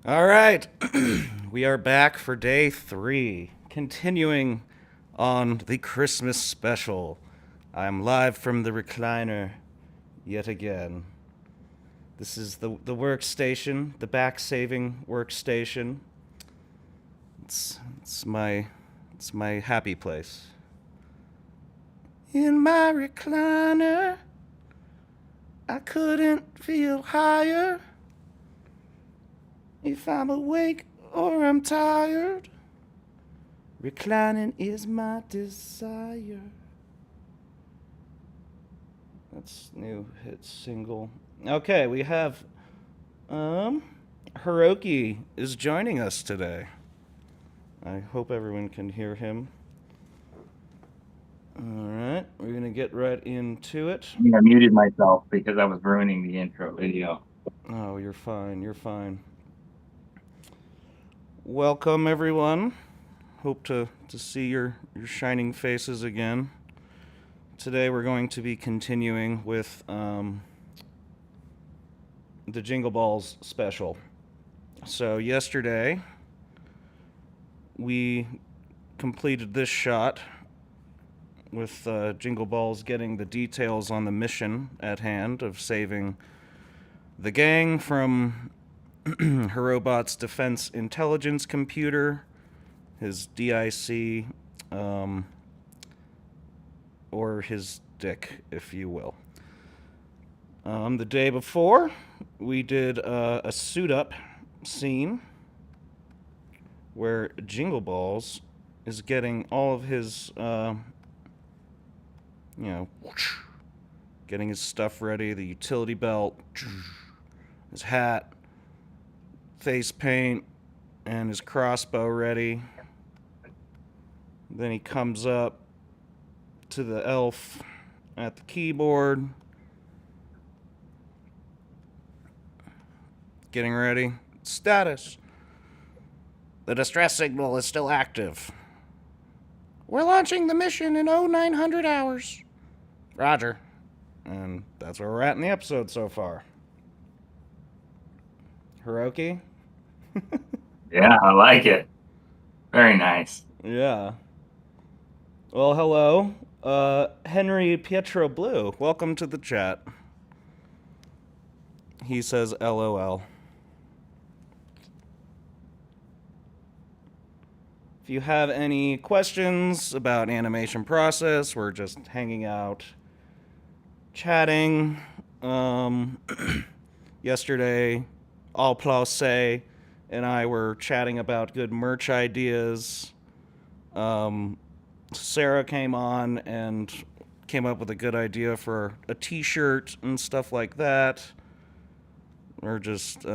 All right, we are back for day 3, continuing on the Christmas special. I'm live from the recliner yet again. This is the workstation, the back-saving workstation. It's my happy place. In my recliner, I couldn't feel higher. If I'm awake or I'm tired, reclining is my desire. That's new hit single. Okay, we have Hiroki is joining us today. I hope everyone can hear him. Alright, we're gonna get right into it. I muted myself because I was ruining the intro video. Oh, you're fine, you're fine. Welcome, everyone. Hope to see your shining faces again. Today we're going to be continuing with the Jingle Balls special. So yesterday we completed this shot with Jingle Balls getting the details on the mission at hand of saving the gang from Hirobot's defense intelligence computer, his DIC, or his dick, if you will. The day before, we did a suit-up scene where Jingle Balls is getting all of his, getting his stuff ready, the utility belt, his hat, face paint, and his crossbow ready. Then he comes up to the elf at the keyboard, getting ready. Status. The distress signal is still active. We're launching the mission in 0900 hours. Roger. And that's where we're at in the episode so far. Hiroki? Yeah, I like it. Very nice. Yeah. Well, hello. Henry Pietro Blue, welcome to the chat. He says LOL. If you have any questions about animation process, we're just hanging out, chatting. Yesterday, All Place and I were chatting about good merch ideas. Sarah came on and came up with a good idea for a t-shirt and stuff like that. We're just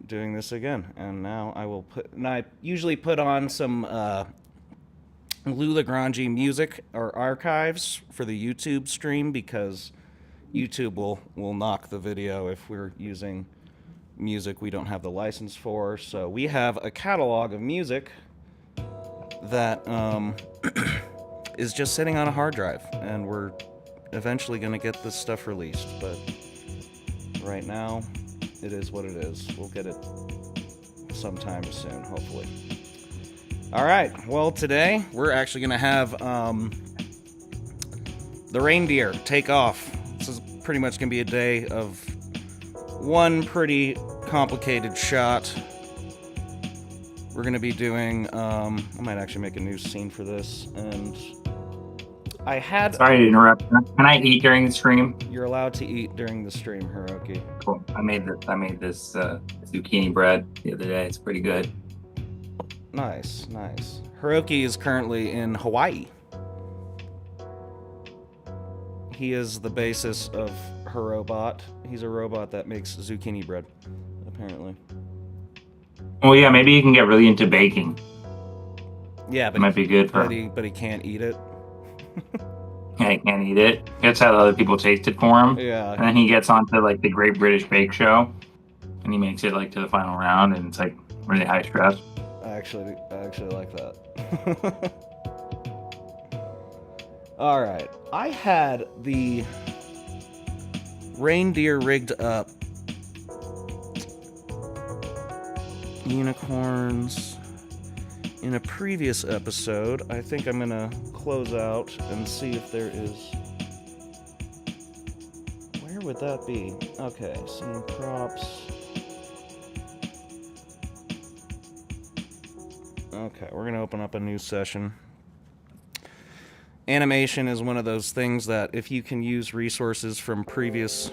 doing this again, and now I usually put on some Lula Granji music or archives for the YouTube stream, because YouTube will knock the video if we're using music we don't have the license for. So we have a catalog of music that is just sitting on a hard drive, and we're eventually going to get this stuff released, but right now it is what it is. We'll get it sometime soon, hopefully. All right, well, today we're actually going to have the reindeer take off. This is pretty much going to be a day of one pretty complicated shot. We're going to be doing, I might actually make a new scene for this, and I had... Sorry to interrupt. Can I eat during the stream? You're allowed to eat during the stream, Hiroki. Cool. I made this zucchini bread the other day. It's pretty good. Nice, nice. Hiroki is currently in Hawaii. He is the basis of Herobot. He's a robot that makes zucchini bread, apparently. Well, yeah, maybe you can get really into baking. Yeah, but it might be good for. But he can't eat it. Yeah, he can't eat it. That's how other people taste it for him. Yeah. And then he gets onto like the Great British Bake Show, and he makes it like to the final round, and it's like really high stress. I actually like that. All right, I had the reindeer rigged up unicorns in a previous episode. I think I'm gonna close out and see if there is... Where would that be? Okay, scene props. Okay, we're gonna open up a new session. Animation is one of those things that if you can use resources from previous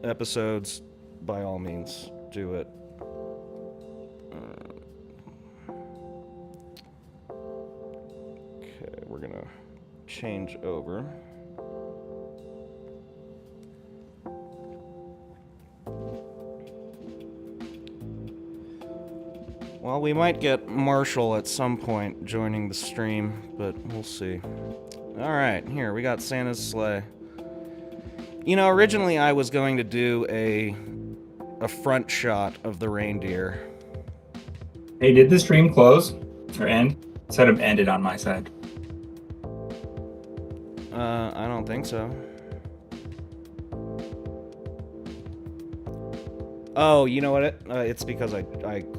episodes, by all means, do it. Okay, we're gonna change over. Well, we might get Marshall at some point joining the stream, but we'll see. Alright, here, we got Santa's sleigh. You know, originally I was going to do a front shot of the reindeer. Hey, did the stream close or end? It said it ended on my side. I don't think so. Oh, you know what? It's because I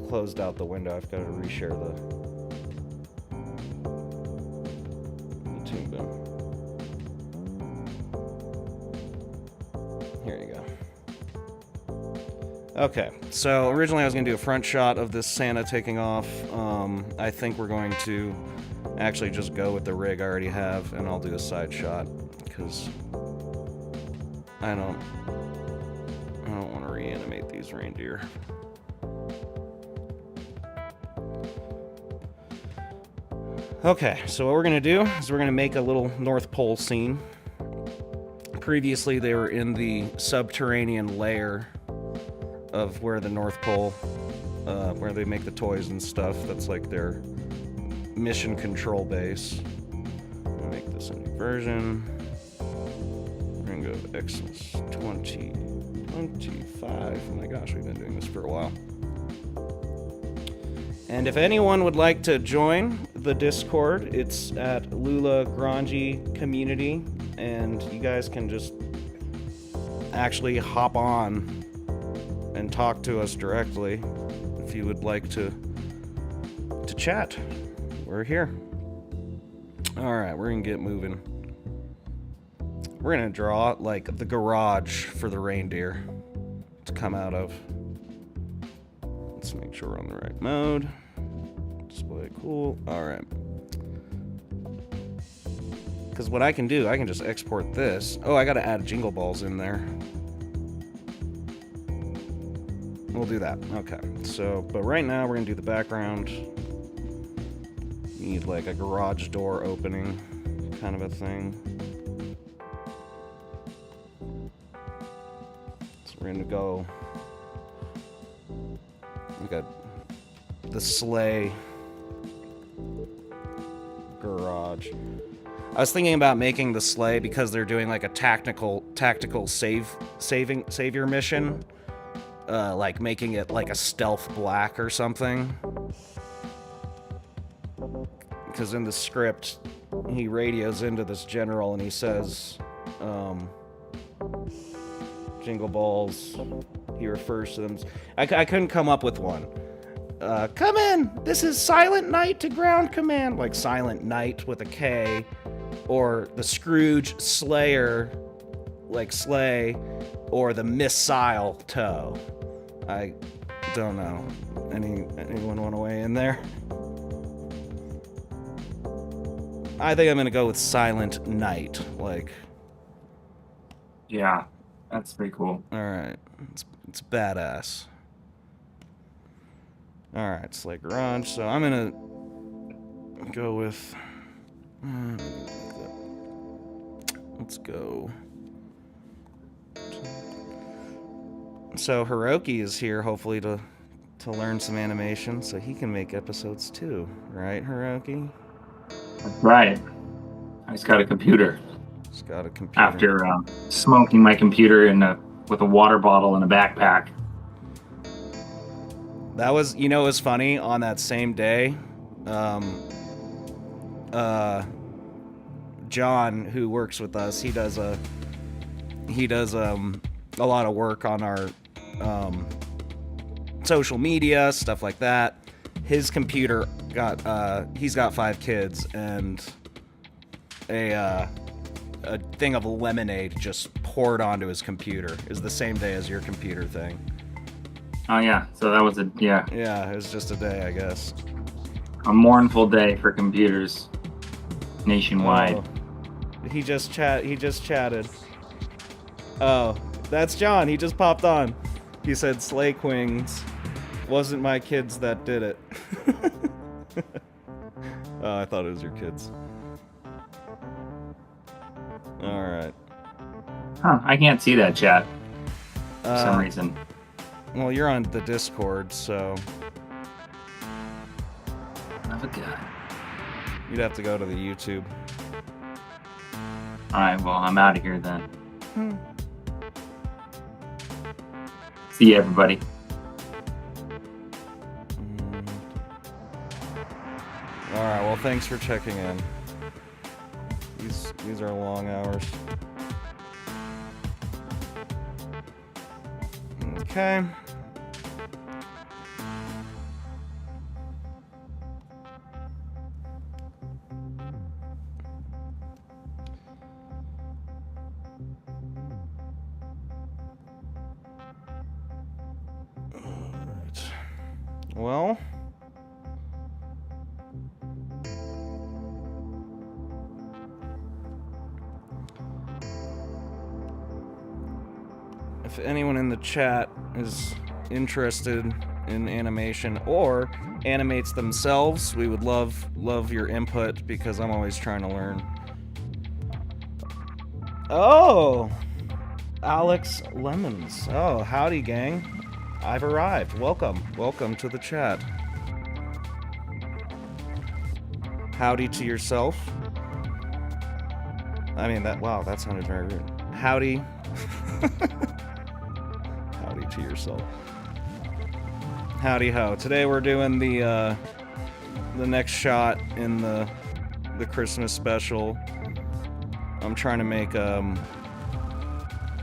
closed out the window. I've got to reshare the YouTube. Here you go. Okay, so originally I was going to do a front shot of this Santa taking off. I think we're going to actually just go with the rig I already have, and I'll do a side shot, because I don't want to reanimate these reindeer. Okay, so what we're going to do is we're going to make a little North Pole scene. Previously, they were in the subterranean layer of where the North Pole, where they make the toys and stuff. That's like their mission control base. I'm going to make this a new version. We're going to go to Xmas 2025. Oh my gosh, we've been doing this for a while. And if anyone would like to join the Discord, it's at Lula Granji Community, and you guys can just actually hop on and talk to us directly. If you would like to chat, we're here. Alright, we're gonna get moving. We're gonna draw like the garage for the reindeer to come out of. Let's make sure we're on the right mode. Display cool. Alright. Because what I can do, I can just export this. Oh, I gotta add jingle balls in there. We'll do that. Okay. So, but right now we're gonna do the background. Need like a garage door opening kind of a thing. So we're gonna go. We got the sleigh garage. I was thinking about making the sleigh because they're doing like a tactical savior mission. Like making it like a stealth black or something. Because in the script, he radios into this general and he says, jingle balls. He refers to them. I couldn't come up with one. Come in! This is Silent Night to ground command. Like Silent Night with a K. Or the Scrooge Slayer, like Slay. Or the Missile Toe. I don't know. Anyone want to weigh in there? I think I'm gonna go with Silent Night. Like. Yeah, that's pretty cool. Alright. It's badass. Alright, it's like garage, so I'm gonna go with... let's go... So Hiroki is here, hopefully, to learn some animation, so he can make episodes too. Right, Hiroki? That's right. I just got a computer. Just got a computer. After smoking my computer with a water bottle in a backpack. That was, it was funny, on that same day, John, who works with us, he does a lot of work on our, social media, stuff like that. His computer he's got 5 kids, and a thing of lemonade just poured onto his computer. It was the same day as your computer thing. Oh yeah, so that was Yeah, it was just a day, I guess. A mournful day for computers nationwide. Oh, he just chatted. Oh, that's John. He just popped on. He said Slay Queens wasn't my kids that did it. Oh, I thought it was your kids. Alright. Huh, I can't see that chat for some reason. Well, you're on the Discord, so... Have a god. You'd have to go to the YouTube. Alright, well, I'm out of here then. See you, everybody. Alright, well, thanks for checking in. These are long hours. Okay. Alright. Well... if anyone in the chat is interested in animation or animates themselves, we would love your input because I'm always trying to learn. Oh! Alex Lemons. Oh, howdy, gang. I've arrived. Welcome. Welcome to the chat. Howdy to yourself. I mean, wow, that sounded very rude. Howdy. Howdy to yourself. Howdy ho. Today we're doing the next shot in the Christmas special. I'm trying to make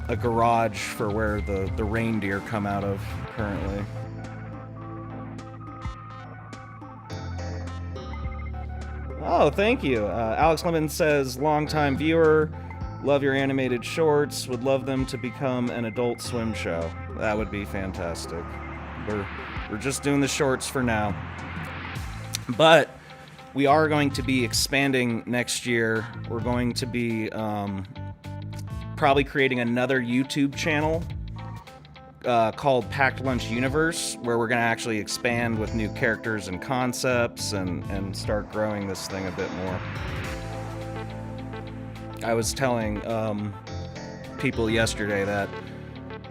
a garage for where the reindeer come out of currently. Oh, thank you. Alex Lemon says, longtime viewer, love your animated shorts, would love them to become an Adult Swim show. That would be fantastic. We're just doing the shorts for now. But we are going to be expanding next year. We're going to be probably creating another YouTube channel called Packed Lunch Universe, where we're going to actually expand with new characters and concepts and start growing this thing a bit more. I was telling people yesterday that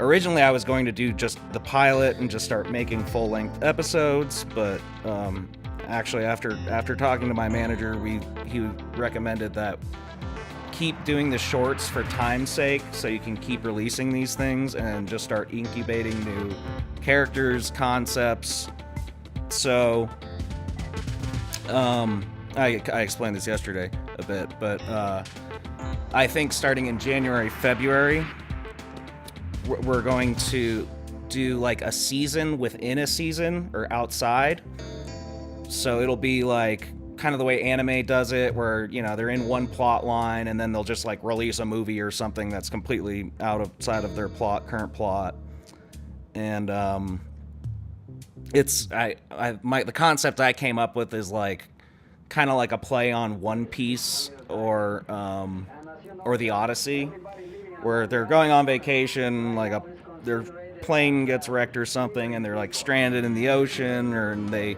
originally I was going to do just the pilot and just start making full-length episodes, but actually after talking to my manager, he recommended that keep doing the shorts for time's sake, so you can keep releasing these things and just start incubating new characters, concepts. So I explained this yesterday a bit, but I think starting in January, February, we're going to do like a season within a season or outside. So it'll be like kind of the way anime does it, where, you know, they're in one plot line and then they'll just like release a movie or something that's completely outside of their current plot. And the concept I came up with is like kind of like a play on One Piece or the Odyssey, where they're going on vacation, like their plane gets wrecked or something, and they're like stranded in the ocean, and they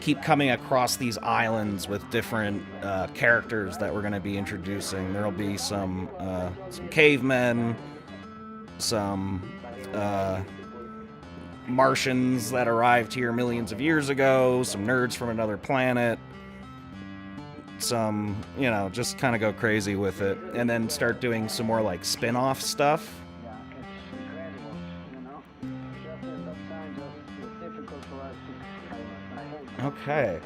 keep coming across these islands with different characters that we're going to be introducing. There'll be some cavemen, some Martians that arrived here millions of years ago, some nerds from another planet, some, you know, just kind of go crazy with it, and then start doing some more like spin-off stuff. Okay.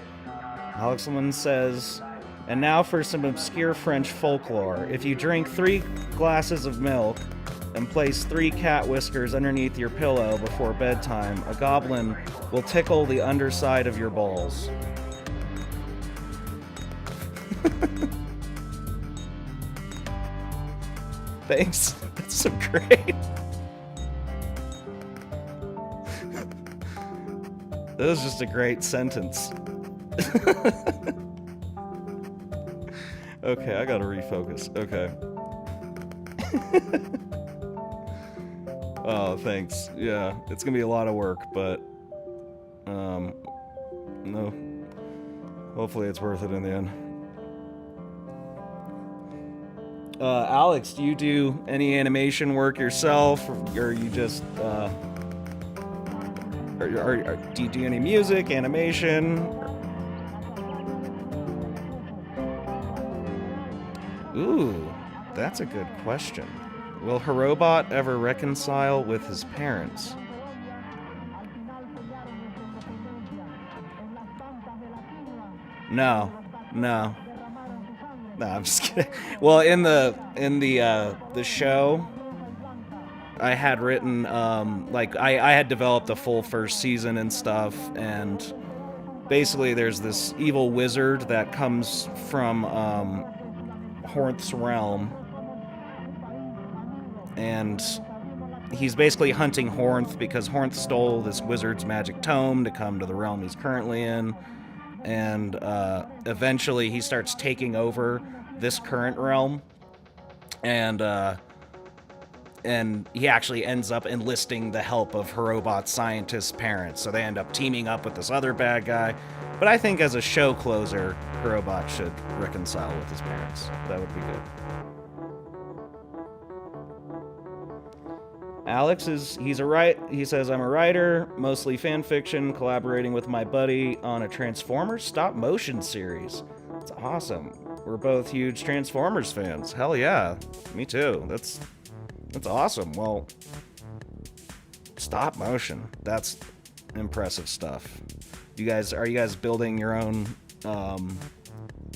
Alex Lemon says, and now for some obscure French folklore. If you drink 3 glasses of milk and place 3 cat whiskers underneath your pillow before bedtime, a goblin will tickle the underside of your balls. Thanks. That's so great. That was just a great sentence. Okay, I gotta refocus. Okay. Oh, thanks. Yeah, it's gonna be a lot of work, but no. Hopefully it's worth it in the end. Alex, do you do any animation work yourself, or you just do you do any music, animation? Ooh, that's a good question. Will Hirobot ever reconcile with his parents? No, I'm just kidding. Well, in the show, I had written I had developed a full first season and stuff, and basically there's this evil wizard that comes from Hornth's realm, and he's basically hunting Hornth because Hornth stole this wizard's magic tome to come to the realm he's currently in, and eventually he starts taking over this current realm, and he actually ends up enlisting the help of Hirobot's scientist parents, so they end up teaming up with this other bad guy. But I think as a show closer, Hirobot should reconcile with his parents. That would be good. Alex he says, I'm a writer, mostly fan fiction, collaborating with my buddy on a Transformers stop motion series. That's awesome. We're both huge Transformers fans. Hell yeah. Me too. That's awesome. Well, stop motion. That's impressive stuff. Are you guys building your own,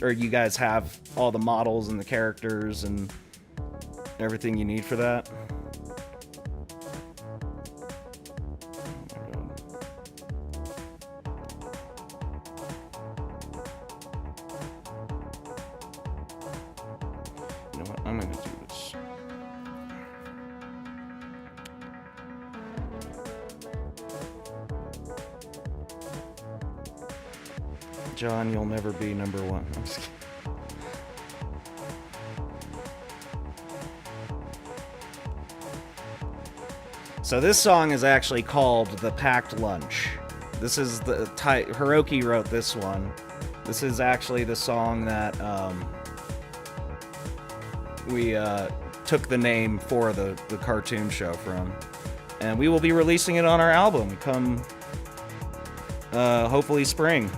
or you guys have all the models and the characters and everything you need for that? John, you'll never be number one. I'm just kidding. So this song is actually called The Packed Lunch. This is the Hiroki wrote this one. This is actually the song that we took the name for the cartoon show from. And we will be releasing it on our album come hopefully spring.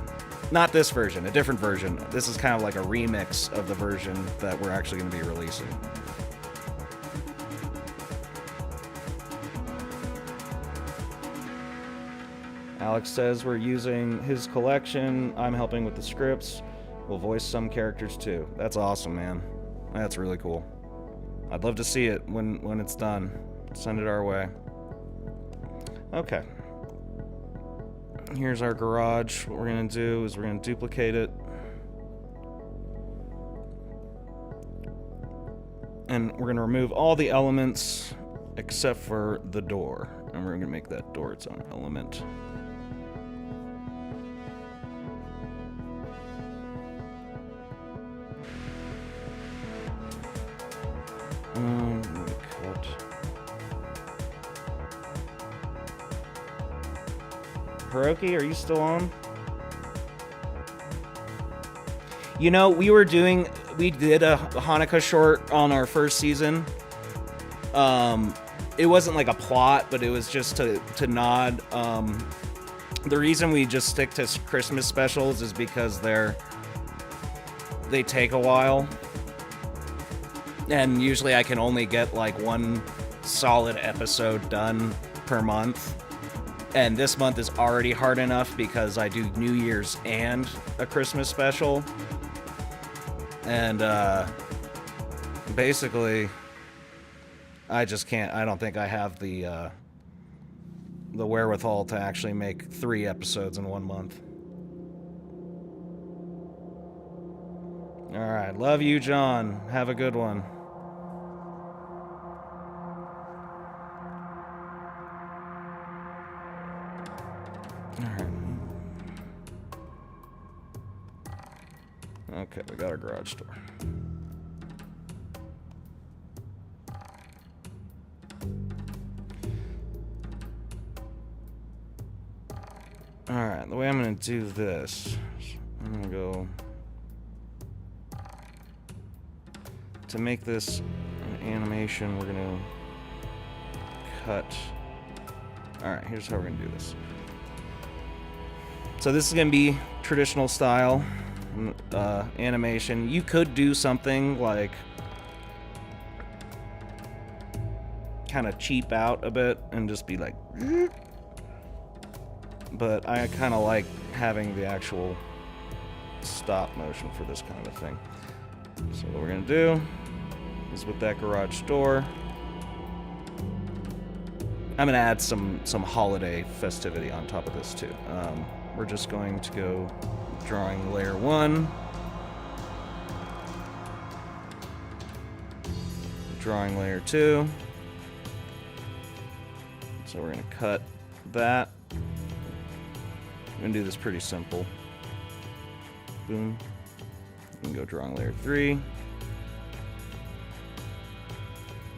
Not this version, a different version. This is kind of like a remix of the version that we're actually going to be releasing. Alex says we're using his collection. I'm helping with the scripts. We'll voice some characters too. That's awesome, man. That's really cool. I'd love to see it when it's done. Send it our way. Okay. Here's our garage. What we're gonna do is we're gonna duplicate it. And we're gonna remove all the elements except for the door. And we're gonna make that door its own element. Cut. Hiroki, are you still on? You know, we did a Hanukkah short on our first season. It wasn't like a plot, but it was just to nod. The reason we just stick to Christmas specials is because they take a while. And usually I can only get like one solid episode done per month. And this month is already hard enough because I do New Year's and a Christmas special. And basically, I just can't. I don't think I have the wherewithal to actually make 3 episodes in 1 month. All right, love you, John. Have a good one. Okay, we got our garage door. Alright, the way I'm going to do this, I'm going to go... To make this an animation, we're going to cut... Alright, here's how we're going to do this. So this is going to be traditional style animation. You could do something like kind of cheap out a bit and just be like, but I kind of like having the actual stop motion for this kind of thing. So what we're gonna do is with that garage door, I'm gonna add some holiday festivity on top of this too. We're just going to go drawing layer 1, drawing layer 2. So we're going to cut that. I'm going to do this pretty simple. Boom. And go drawing layer 3,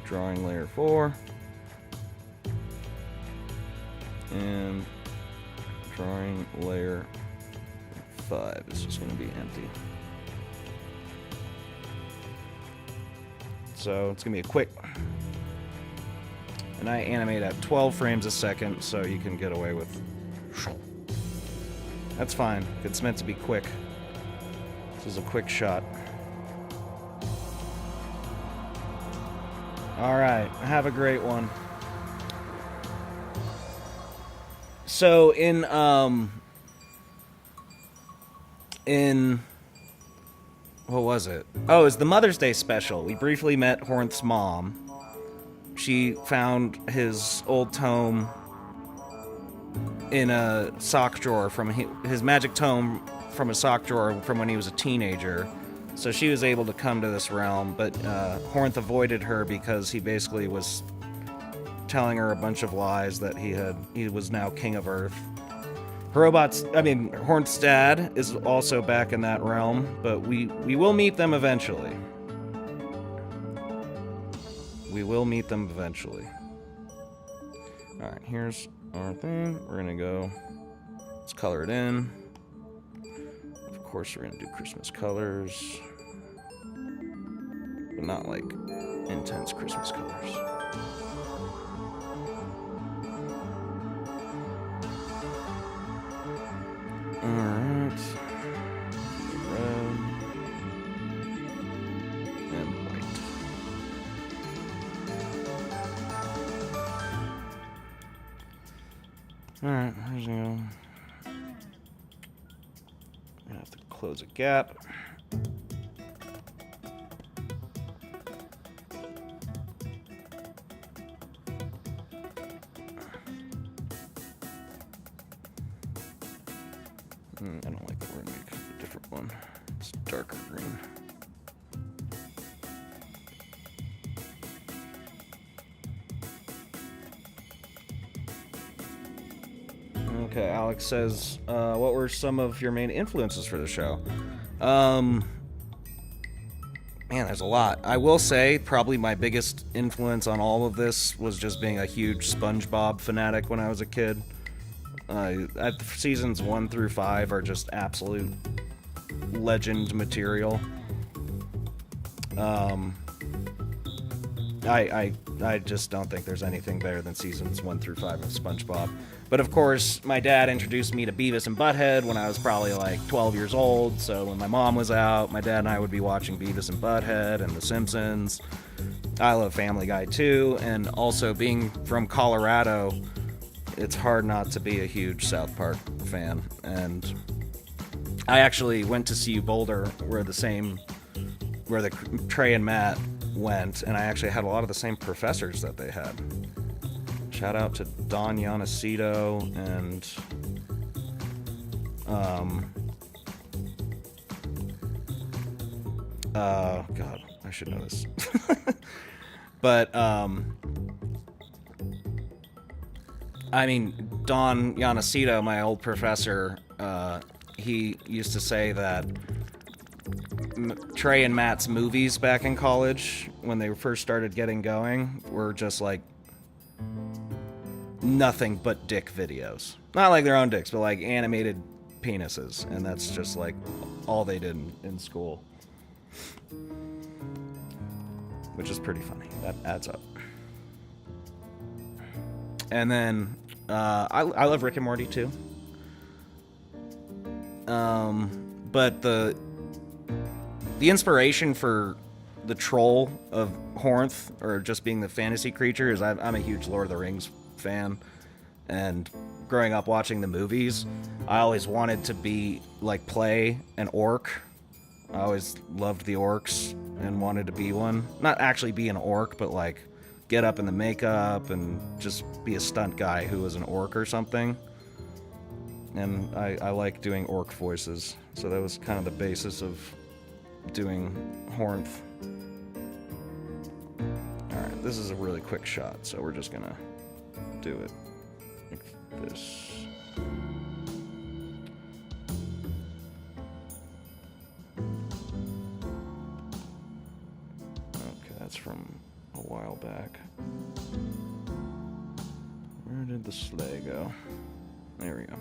drawing layer 4, and drawing layer 5 is just going to be empty. So it's going to be a quick, and I animate at 12 frames a second so you can get away with, that's fine, it's meant to be quick. This is a quick shot. Alright, have a great one. So in what was it? Oh, it's the Mother's Day special. We briefly met Hornth's mom. She found his old tome in a sock drawer from his magic tome from a sock drawer from when he was a teenager. So she was able to come to this realm, but Hornth avoided her because he basically was telling her a bunch of lies that he was now king of Earth. Hornstad is also back in that realm, but we will meet them eventually. We will meet them eventually. Alright, here's our thing. We're gonna go. Let's color it in. Of course, we're gonna do Christmas colors. But not like intense Christmas colors. Alright. Red. And white. Alright, here's the I'm gonna have to close a gap. I don't like that. We're gonna make a different one. It's darker green. Okay, Alex says, what were some of your main influences for the show? Man, there's a lot. I will say probably my biggest influence on all of this was just being a huge SpongeBob fanatic when I was a kid. Seasons 1 through 5 are just absolute legend material. I just don't think there's anything better than seasons 1 through 5 of SpongeBob. But of course, my dad introduced me to Beavis and Butthead when I was probably like 12 years old. So when my mom was out, my dad and I would be watching Beavis and Butthead and The Simpsons. I love Family Guy too. And also being from Colorado, it's hard not to be a huge South Park fan. And I actually went to CU Boulder where the Trey and Matt went, and I actually had a lot of the same professors that they had. Shout out to Don Yanacito and God, I should know this. But I mean, Don Yanacito, my old professor, he used to say that Trey and Matt's movies back in college, when they first started getting going, were just like nothing but dick videos. Not like their own dicks, but like animated penises. And that's just like all they did in school. Which is pretty funny. That adds up. And then, I love Rick and Morty too. But the inspiration for the troll of Hornth, or just being the fantasy creature, is I'm a huge Lord of the Rings fan, and growing up watching the movies, I always wanted to be like play an orc. I always loved the orcs and wanted to be one. Not actually be an orc, but like get up in the makeup and just be a stunt guy who was an orc or something. And I like doing orc voices, so that was kind of the basis of doing Hornth. Alright, this is a really quick shot, so we're just gonna do it like this. Okay, that's from a while back. Where did the sleigh go? There we go.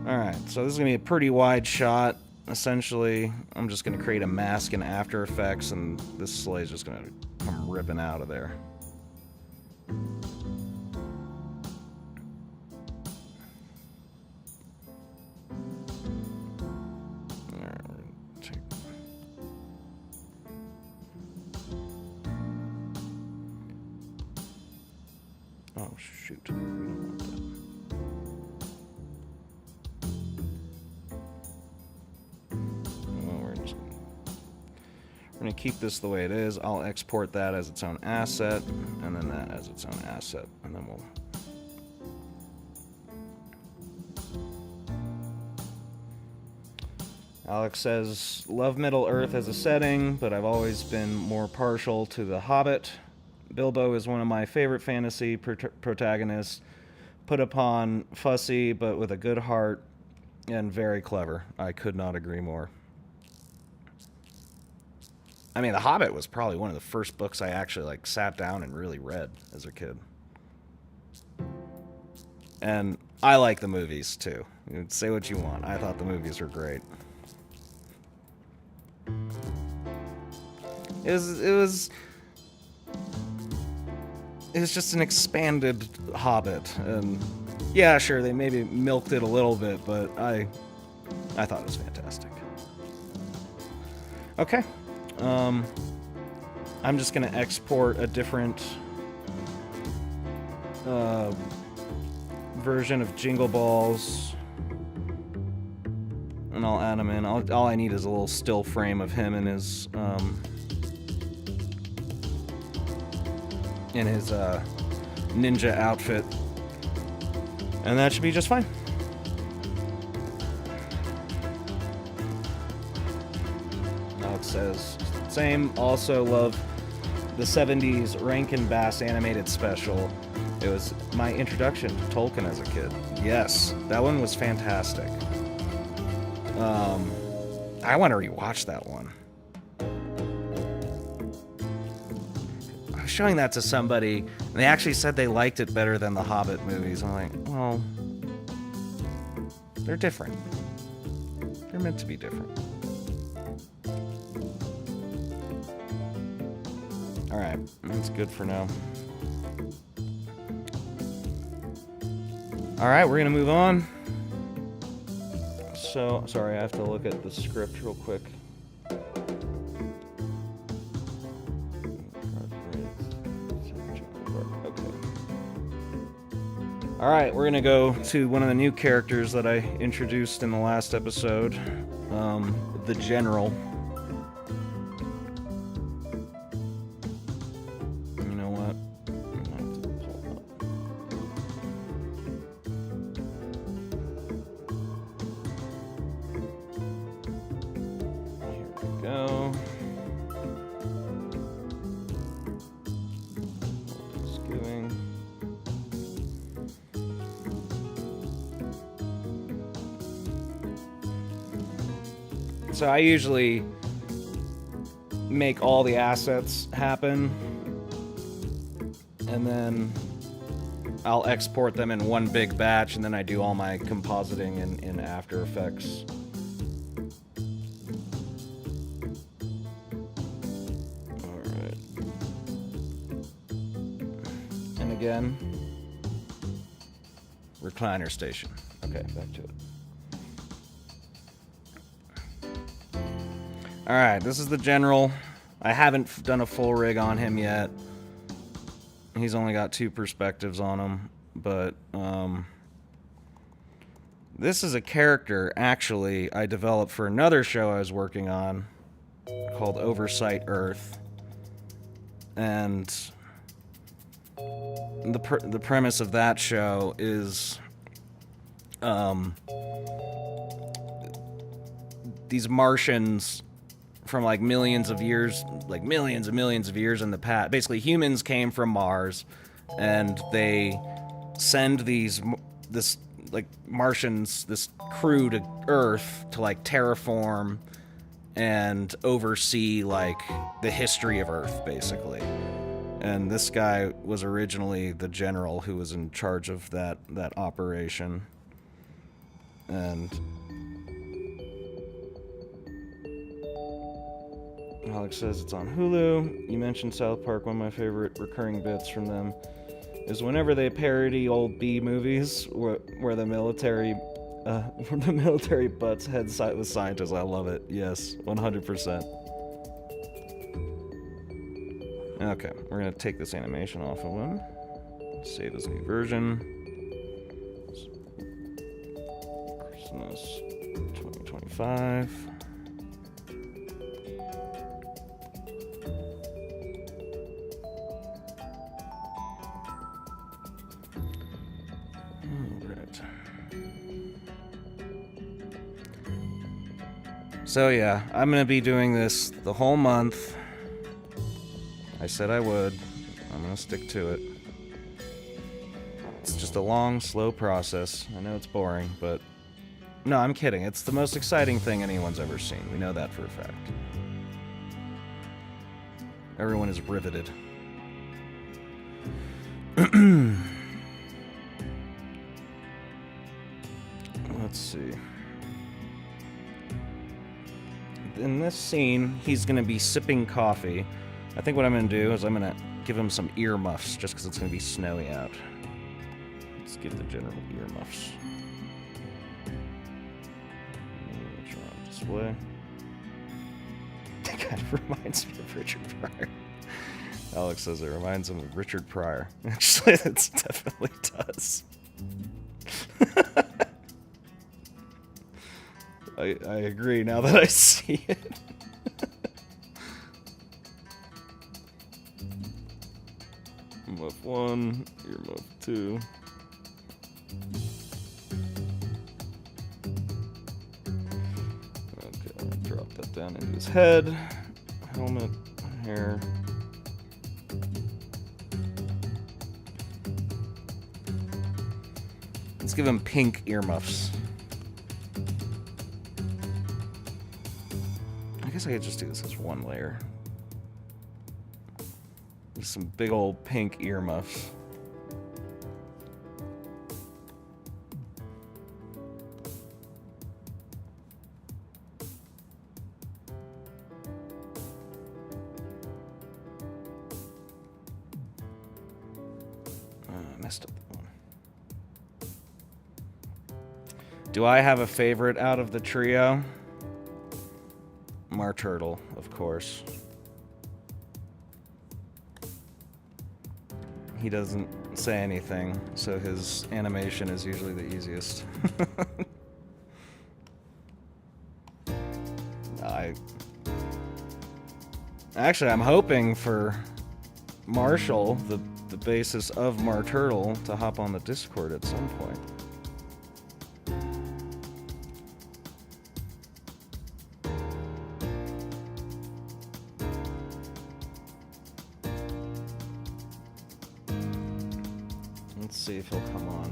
Alright, so this is going to be a pretty wide shot. Essentially, I'm just going to create a mask in After Effects, and this sleigh is just going to come ripping out of there. Alright, we're going to take... Oh, shoot. We don't want that. We're going to keep this the way it is. I'll export that as its own asset, and then that as its own asset, and then we'll... Alex says, love Middle Earth as a setting, but I've always been more partial to The Hobbit. Bilbo is one of my favorite fantasy protagonists, put upon, fussy, but with a good heart, and very clever. I could not agree more. I mean, The Hobbit was probably one of the first books I actually like sat down and really read as a kid. And I like the movies too. You can say what you want. I thought the movies were great. It was just an expanded Hobbit, and yeah, sure, they maybe milked it a little bit, but I thought it was fantastic. Okay, I'm just gonna export a different version of Jingle Balls, and I'll add him in. All I need is a little still frame of him in his ninja outfit, and that should be just fine. Alex says, same, also love the 70s Rankin Bass animated special. It was my introduction to Tolkien as a kid. Yes, that one was fantastic. I want to rewatch that one. I was showing that to somebody, and they actually said they liked it better than the Hobbit movies. I'm like, well, they're different. They're meant to be different. Alright, that's good for now. Alright, we're gonna move on. So, sorry, I have to look at the script real quick. Okay. Alright, we're gonna go to one of the new characters that I introduced in the last episode. The General. You know what? I have to pull it up. Here we go. Skewing. So I usually make all the assets happen, and then I'll export them in one big batch, and then I do all my compositing in After Effects. Alright. And again, recliner station. Okay, back to it. Alright, this is the General. I haven't done a full rig on him yet. He's only got 2 perspectives on him, but this is a character, actually, I developed for another show I was working on called Oversight Earth. And the premise of that show is these Martians from like millions and millions of years in the past. Basically, humans came from Mars, and they send this Martians, this crew to Earth to like terraform and oversee like the history of Earth, basically. And this guy was originally the general who was in charge of that operation. And Alex says it's on Hulu. You mentioned South Park. One of my favorite recurring bits from them is whenever they parody old B movies where the military butts heads with scientists. I love it. Yes, 100%. Okay, we're gonna take this animation off of him. Save this new version. Christmas 2025. So yeah, I'm gonna be doing this the whole month. I said I would. I'm gonna stick to it. It's just a long, slow process. I know it's boring, but... No, I'm kidding. It's the most exciting thing anyone's ever seen. We know that for a fact. Everyone is riveted. Let's see. In this scene, he's going to be sipping coffee. I think what I'm going to do is I'm going to give him some earmuffs, just because it's going to be snowy out. Let's give the general earmuffs. Display. That kind of reminds me of Richard Pryor. Alex says it reminds him of Richard Pryor. Actually, it definitely does. I agree now that I see it. Earmuff 1, earmuff 2. Okay, drop that down into his head. Helmet, hair. Let's give him pink earmuffs. I guess I could just do this as one layer. Just some big old pink earmuffs. I messed up that one. Do I have a favorite out of the trio? Marturtle, of course. He doesn't say anything, so his animation is usually the easiest. Actually, I'm hoping for Marshall, the basis of Marturtle, to hop on the Discord at some point. Let's see if he'll come on.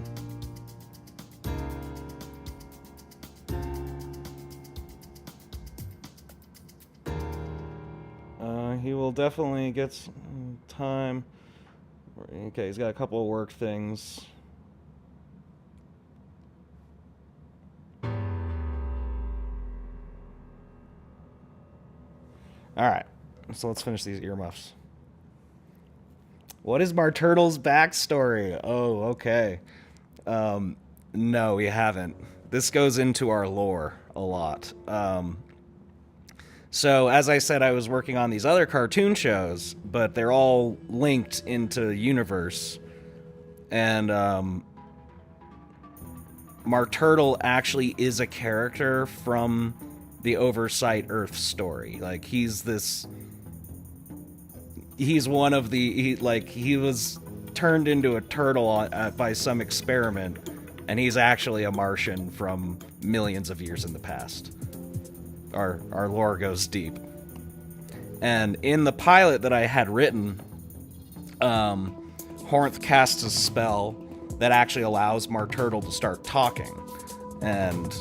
He will definitely get some time. Okay, he's got a couple of work things. Alright, so let's finish these earmuffs. What is Marturtle's backstory? Oh, okay. No, we haven't. This goes into our lore a lot. So, as I said, I was working on these other cartoon shows, but they're all linked into the universe. And Marturtle actually is a character from the Oversight Earth story. Like, he's one of the... He was turned into a turtle by some experiment, and he's actually a Martian from millions of years in the past. Our lore goes deep. And in the pilot that I had written, Hornth casts a spell that actually allows Marturtle to start talking. And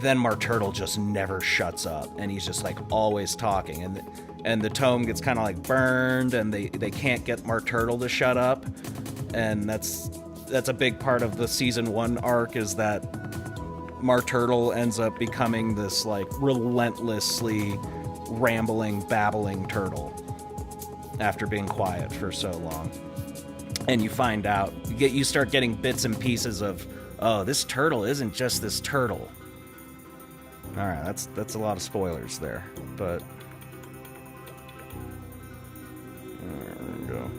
then Marturtle just never shuts up, and he's just like always talking. And the tome gets kind of like burned, and they can't get Marturtle to shut up. And that's a big part of the season 1 arc, is that Marturtle ends up becoming this like relentlessly rambling, babbling turtle after being quiet for so long. And you find out, you start getting bits and pieces of, oh, this turtle isn't just this turtle. All right, that's a lot of spoilers there, but there we go.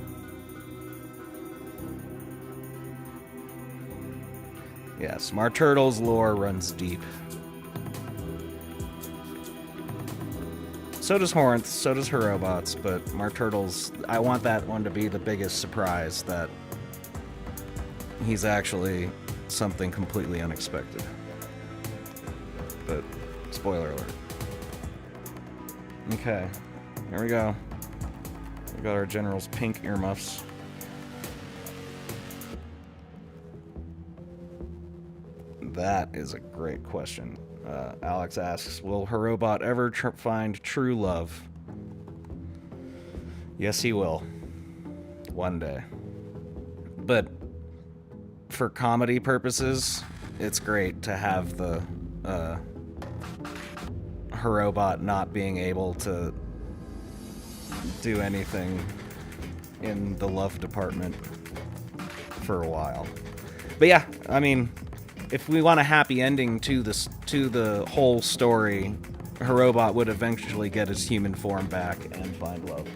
Yes, Marturtle's lore runs deep. So does Hornth, so does her robots, but Marturtle's... I want that one to be the biggest surprise, that he's actually something completely unexpected. But, spoiler alert. Okay, here we go. We got our General's pink earmuffs. That is a great question. Alex asks, will Harobot ever find true love? Yes, he will. One day. But for comedy purposes, it's great to have the Harobot not being able to do anything in the love department for a while. But yeah, I mean, if we want a happy ending to the whole story, Harobot would eventually get his human form back and find love.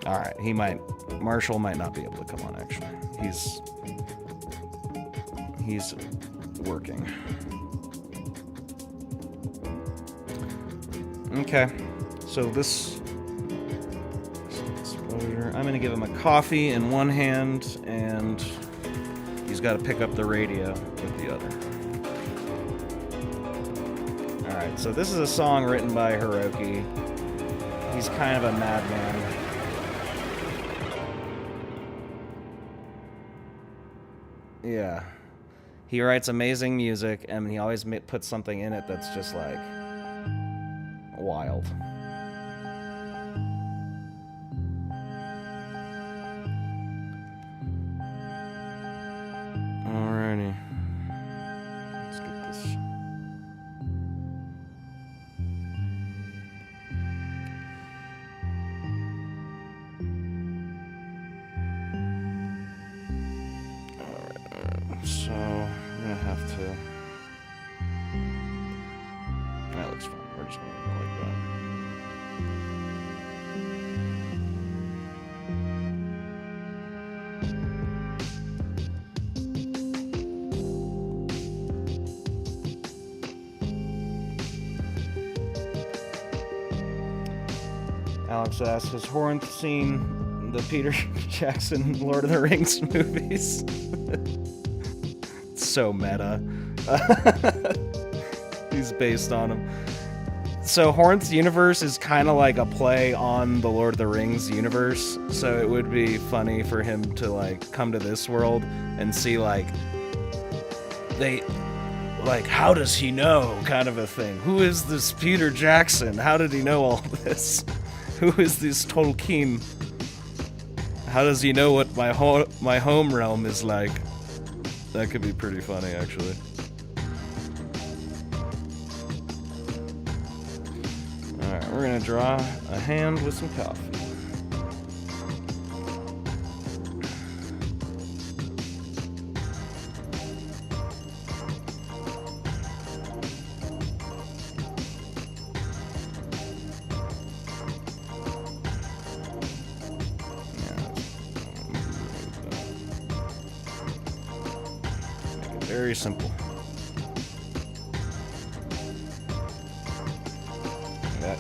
Alright, Marshall might not be able to come on, actually. He's working. Okay, so this exposure, I'm gonna give him a coffee in one hand, and he's got to pick up the radio with the other. Alright, so this is a song written by Hiroki. He's kind of a madman. Yeah. He writes amazing music, and he always puts something in it that's just, like, wild. Alrighty. Let's get this. So, we're gonna have to... That looks fine. We're just gonna go like that. Alex asks, has Horinth seen the Peter Jackson Lord of the Rings movies? So meta. He's based on him. So Horinth's universe is kind of like a play on the Lord of the Rings universe, so it would be funny for him to like come to this world and see like how does he know kind of a thing. Who is this Peter Jackson? How did he know all this? Who is this Tolkien? How does he know what my home realm is like? That could be pretty funny, actually. Alright, we're gonna draw a hand with some coffee. Very simple. Yeah.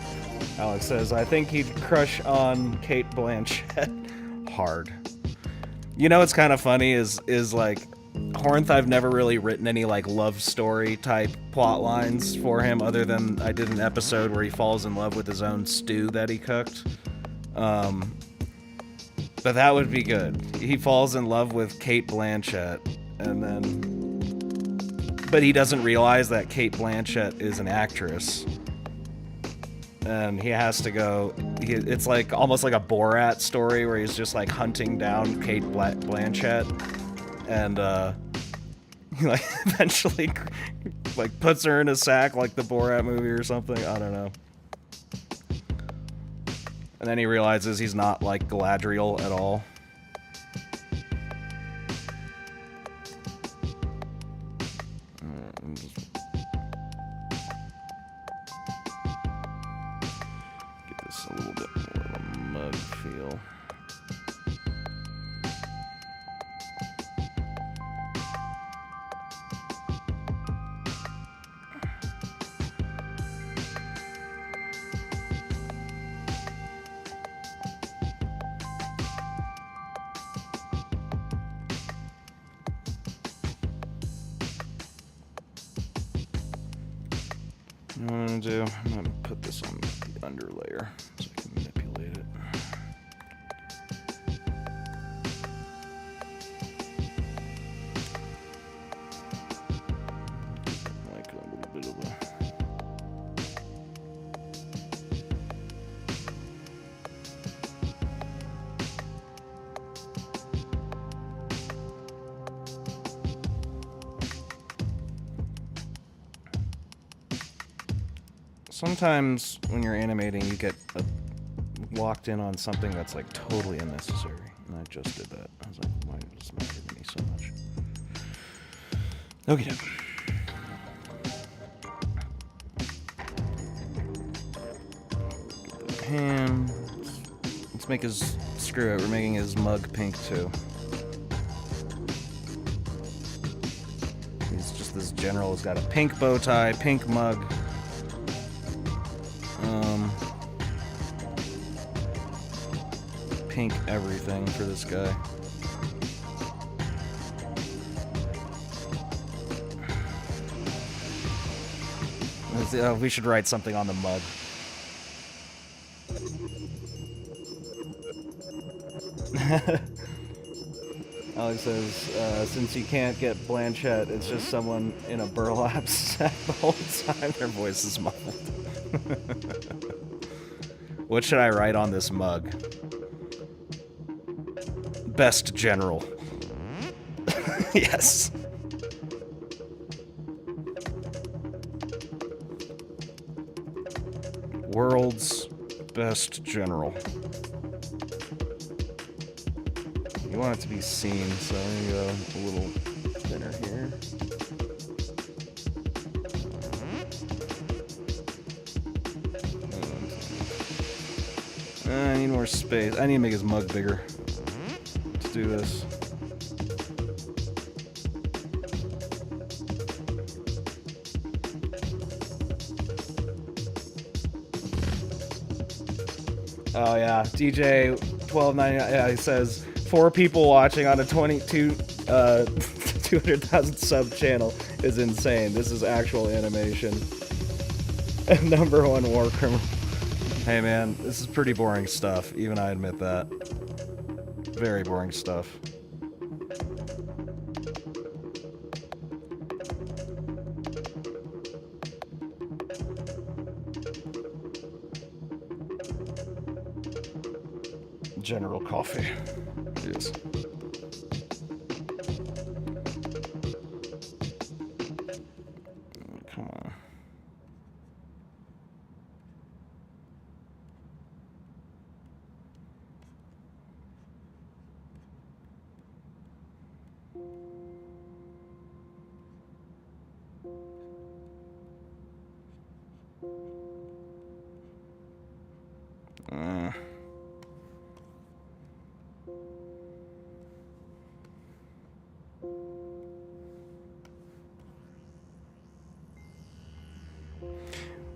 Alex says, I think he'd crush on Kate Blanchett hard. You know what's kind of funny is like Horinth, I've never really written any like love story type plot lines for him other than I did an episode where he falls in love with his own stew that he cooked. But that would be good. He falls in love with Kate Blanchett and then... But he doesn't realize that Kate Blanchett is an actress. And he has to go... It's like almost like a Borat story where he's just like hunting down Kate Blanchett. And he like eventually like puts her in a sack like the Borat movie or something. I don't know. And then he realizes he's not like Galadriel at all. A little bit more of a mug feel. What I'm gonna do, I'm gonna put this on the under layer so I can Sometimes when you're animating, you get locked in on something that's like totally unnecessary. And I just did that. I was like, why is this making me so much? Okay. Get the hand. Let's make his... Screw it, we're making his mug pink too. He's just this general who's got a pink bow tie, pink mug. Pink everything for this guy. We should write something on the mug. Alex says, since you can't get Blanchett, it's just someone in a burlap sack the whole time. Their voice is muffled. What should I write on this mug? Best general. Yes. World's best general. You want it to be seen, so I'm gonna go a little thinner here. I need more space. I need to make his mug bigger. Let's do this. Oh yeah, DJ 1299. Yeah, he says 4 people watching on a 200,000 sub channel is insane. This is actual animation. Number 1 war criminal. Hey man, this is pretty boring stuff. Even I admit that. Very boring stuff. General Coffee. Yes. Come on.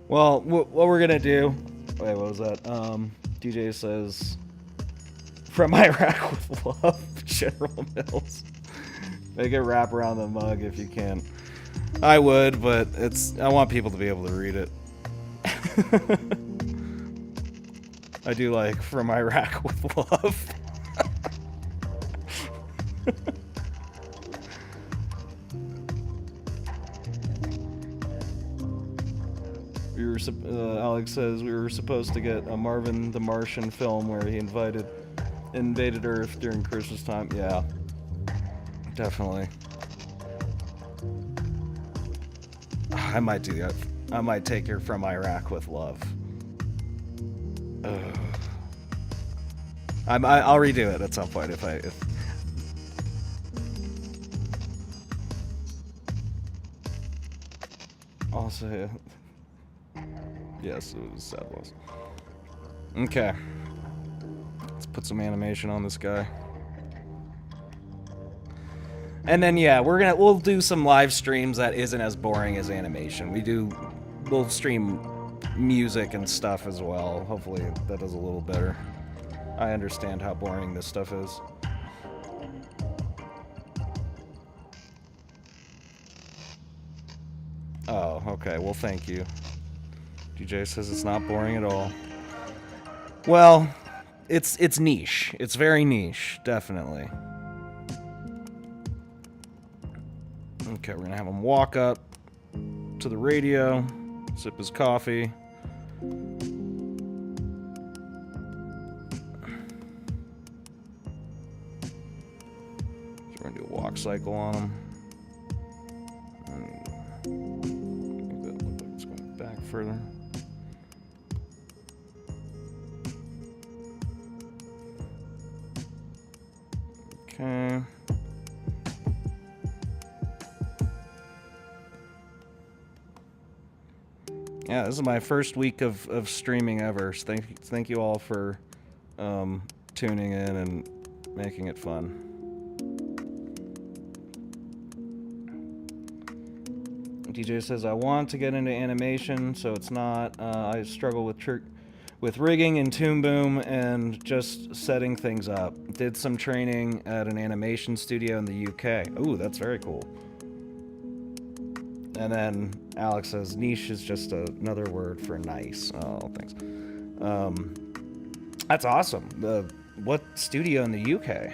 Well, what we're gonna do... Wait, what was that? DJ says... From Iraq with love, General Mills. Make it wrap around the mug if you can. I would, but I want people to be able to read it. I do like From Iraq with love. Alex says we were supposed to get a Marvin the Martian film where he invaded Earth during Christmas time. Yeah, definitely. I might do that. I might take her From Iraq with love. I'll redo it at some point if also. Yes, it was sad loss. Okay. Let's put some animation on this guy. And then yeah, we'll do some live streams that isn't as boring as animation. We'll stream music and stuff as well. Hopefully that does a little better. I understand how boring this stuff is. Oh, okay. Well, thank you. DJ says it's not boring at all. Well, it's niche. It's very niche, definitely. Okay, we're gonna have him walk up to the radio, sip his coffee. So we're gonna do a walk cycle on him. Make that look like it's going back further. Okay. Yeah, this is my first week of streaming ever. So thank you all for tuning in and making it fun. DJ says, I want to get into animation, so it's not. I struggle with rigging and Toon Boom and just setting things up. Did some training at an animation studio in the UK. Ooh, that's very cool. And then Alex says, niche is just another word for nice. Oh, thanks. That's awesome. What studio in the UK?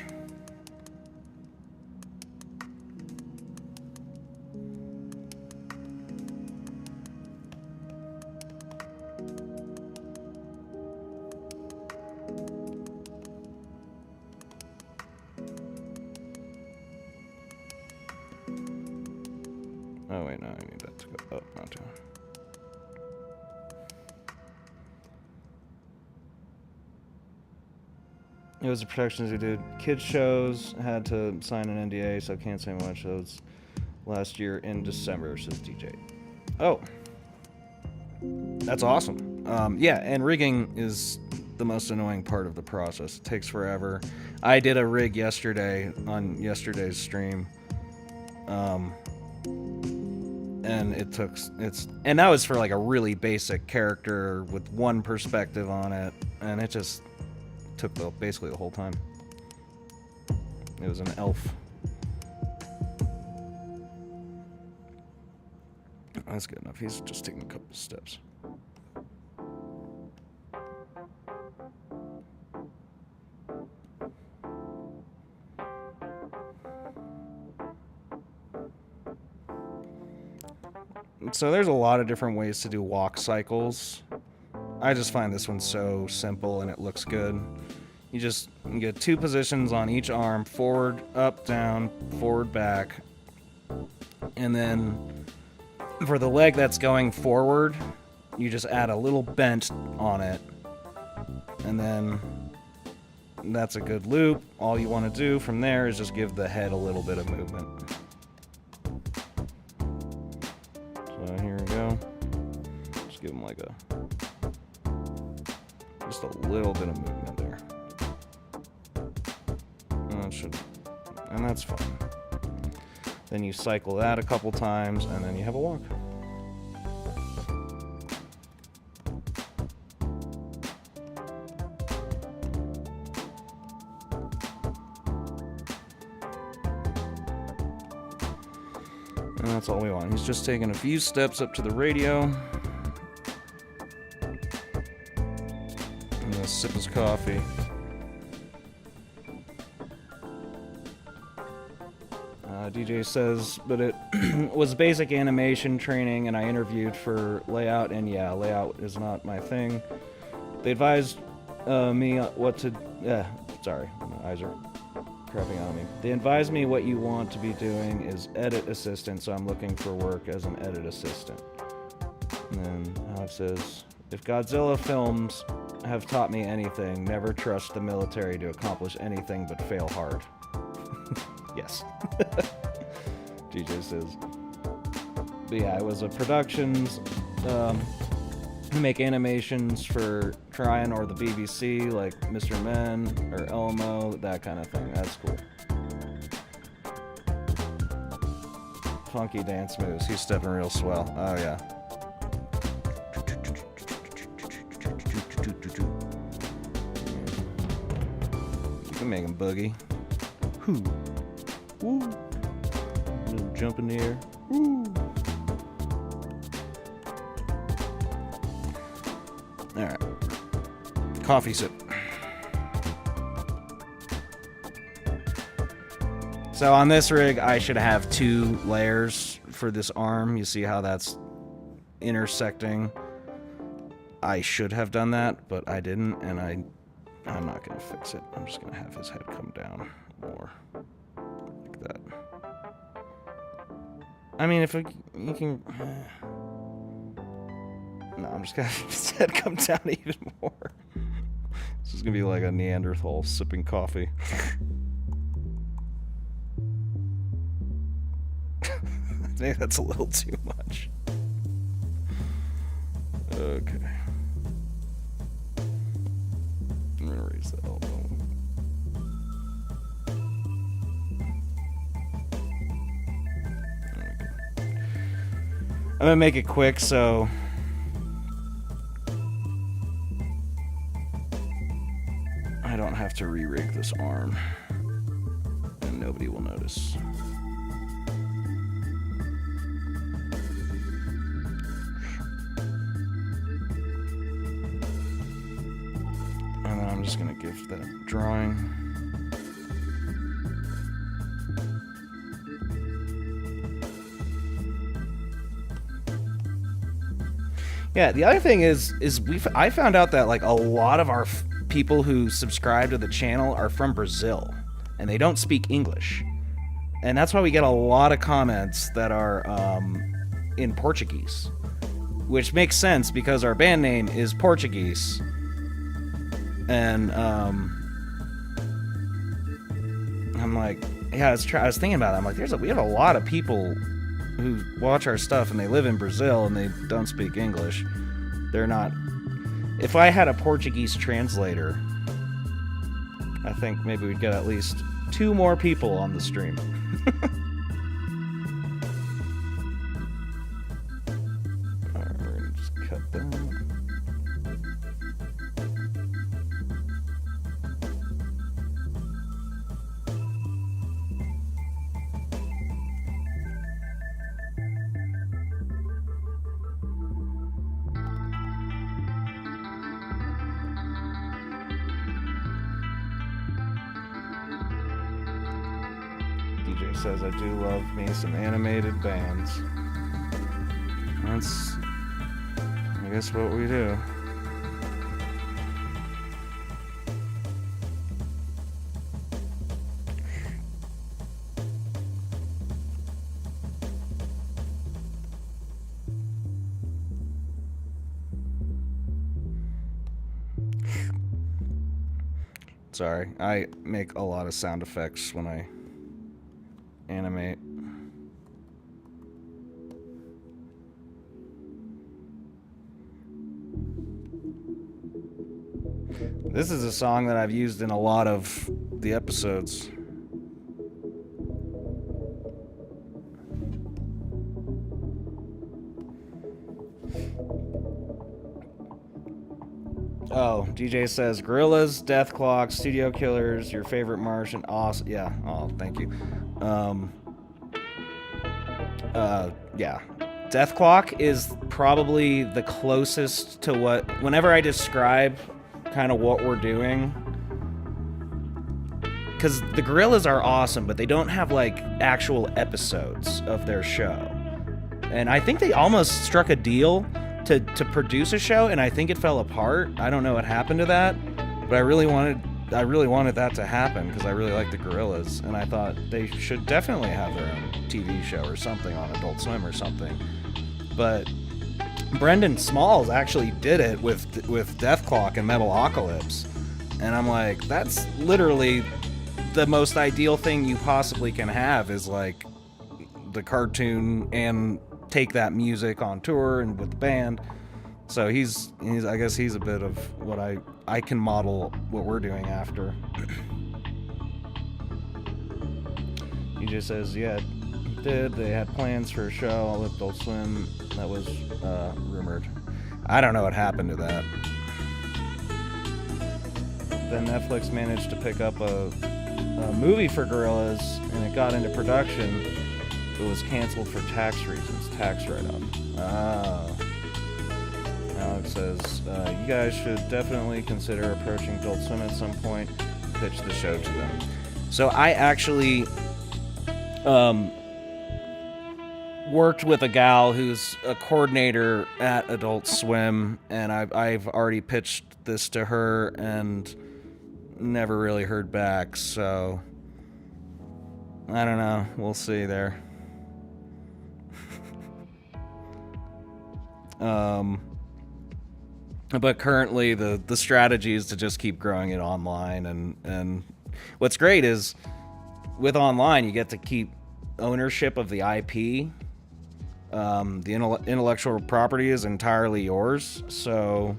Oh, wait, no, I need that to go up, not down. It was the productions who did kids shows, had to sign an NDA, so I can't say much. That was last year in December, says DJ. Oh. That's awesome. Yeah, and rigging is the most annoying part of the process. It takes forever. I did a rig yesterday on yesterday's stream. And and that was for like a really basic character with one perspective on it, and it just took basically the whole time. It was an elf. That's good enough. He's just taking a couple steps. So there's a lot of different ways to do walk cycles. I just find this one so simple and it looks good. You get 2 positions on each arm, forward, up, down, forward, back. And then for the leg that's going forward, you just add a little bend on it. And then that's a good loop. All you want to do from there is just give the head a little bit of movement. So here we go. Just give him like just a little bit of movement there. And that's fine. Then you cycle that a couple times, and then you have a walk. And that's all we want. He's just taking a few steps up to the radio. And sip his coffee. DJ says, but it was basic animation training, and I interviewed for layout, and yeah, layout is not my thing. They advised me what to... sorry, my eyes are crapping on me. They advised me what you want to be doing is edit assistant, so I'm looking for work as an edit assistant. And then Alex says, if Godzilla films have taught me anything, never trust the military to accomplish anything but fail hard. Yes. DJ says. But yeah, it was a productions. Make animations for Tryon or the BBC, like Mr. Men or Elmo, that kind of thing. That's cool. Funky dance moves. He's stepping real swell. Oh yeah. You can make him boogie. Whoo. Woo. Little jump in the air. Woo. Alright. Coffee sip. So on this rig, I should have 2 layers for this arm. You see how that's intersecting? I should have done that, but I didn't, and I'm not going to fix it. I'm just going to have his head come down more. That. I mean, if you can... No, I'm just gonna have his head come down even more. This is gonna be like a Neanderthal sipping coffee. Maybe that's a little too much. Okay. I'm gonna raise the elbow. Okay. I'm gonna make it quick so I don't have to re-rig this arm and nobody will notice. And then I'm just gonna give that drawing. Yeah, the other thing is I found out that like a lot of our people who subscribe to the channel are from Brazil and they don't speak English. And that's why we get a lot of comments that are in Portuguese, which makes sense because our band name is Portuguese. And I'm like, yeah, I was thinking about it. I'm like, we have a lot of people who watch our stuff and they live in Brazil and they don't speak English. They're not. If I had a Portuguese translator, I think maybe we'd get at least 2 more people on the stream. Alright, we're gonna just cut that. DJ says, I do love me some animated bands. That's, I guess, what we do. Sorry, I make a lot of sound effects when I animate. This is a song that I've used in a lot of the episodes. Oh, DJ says Gorillas, Death Clock, Studio Killers, your favorite Martian. Awesome. Yeah. Oh, thank you. Yeah. Death Clock is probably the closest to what, whenever I describe kind of what we're doing, because the Gorillas are awesome, but they don't have like actual episodes of their show. And I think they almost struck a deal to produce a show, and I think it fell apart. I don't know what happened to that, but I really wanted that to happen because I really like the Gorillas, and I thought they should definitely have their own TV show or something on Adult Swim or something. But Brendan Smalls actually did it with Death Clock and Metalocalypse, and I'm like, that's literally the most ideal thing you possibly can have, is like the cartoon and take that music on tour and with the band. So he's I guess he's a bit of what I can model what we're doing after. He just says, yeah, he did. They had plans for a show on Adult Swim that was rumored. I don't know what happened to that. Then Netflix managed to pick up a movie for Gorillas, and it got into production. It was canceled for tax reasons, tax write-off. Alex says, you guys should definitely consider approaching Adult Swim at some point, pitch the show to them. So I actually worked with a gal who's a coordinator at Adult Swim, and I've already pitched this to her and never really heard back, so I don't know. We'll see there. But currently the strategy is to just keep growing it online, and what's great is with online you get to keep ownership of the IP, The intellectual property is entirely yours, so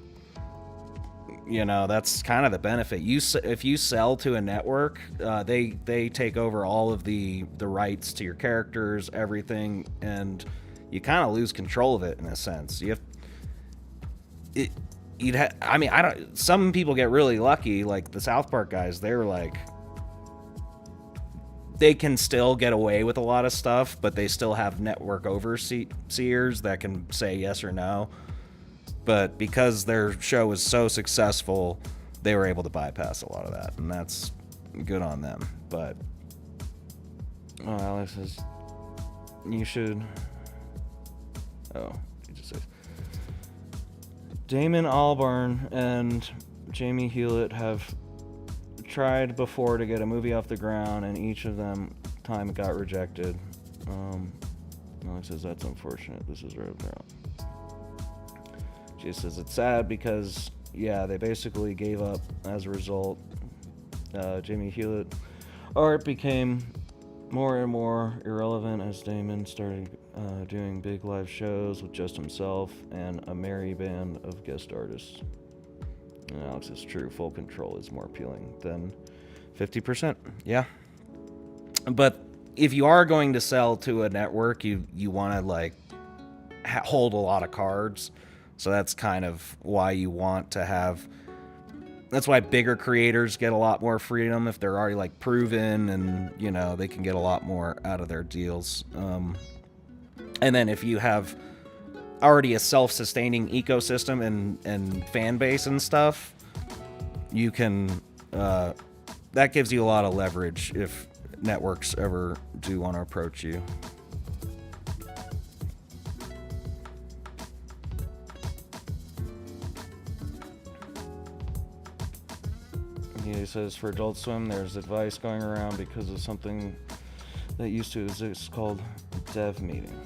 that's kind of the benefit. If you sell to a network, they take over all of the rights to your characters, everything, and you kind of lose control of it in a sense. Some people get really lucky, like the South Park guys. They're like, they can still get away with a lot of stuff, but they still have network overseers that can say yes or no. But because their show was so successful, they were able to bypass a lot of that, and that's good on them. But Alex says you should. Oh, he just says Damon Albarn and Jamie Hewlett have tried before to get a movie off the ground, and each of them time it got rejected. Alex says that's unfortunate. This is right now. She says it's sad because they basically gave up as a result. Jamie Hewlett art became more and more irrelevant as Damon started doing big live shows with just himself and a merry band of guest artists. And Alex is true. Full control is more appealing than 50%. Yeah. But if you are going to sell to a network, you want to hold a lot of cards. So that's kind of why you want to have. That's why bigger creators get a lot more freedom if they're already proven, and they can get a lot more out of their deals. And then if you have already a self-sustaining ecosystem and fan base and stuff, you can. That gives you a lot of leverage if networks ever do want to approach you. He says for Adult Swim, there's advice going around because of something that used to exist called dev meeting.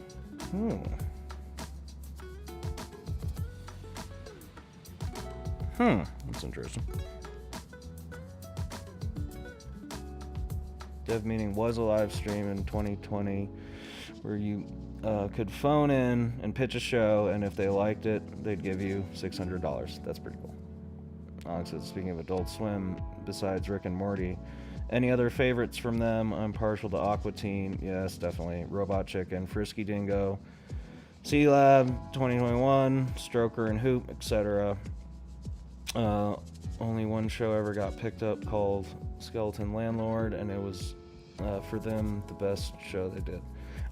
That's interesting. Dev meeting was a live stream in 2020 where you could phone in and pitch a show, and if they liked it, they'd give you $600. That's pretty cool. Alex says, speaking of Adult Swim, besides Rick and Morty, any other favorites from them? I'm partial to Aqua Teen. Yes, definitely. Robot Chicken, Frisky Dingo, C-Lab, 2021, Stroker and Hoop, etc. Only one show ever got picked up called Skeleton Landlord, and it was, for them, the best show they did.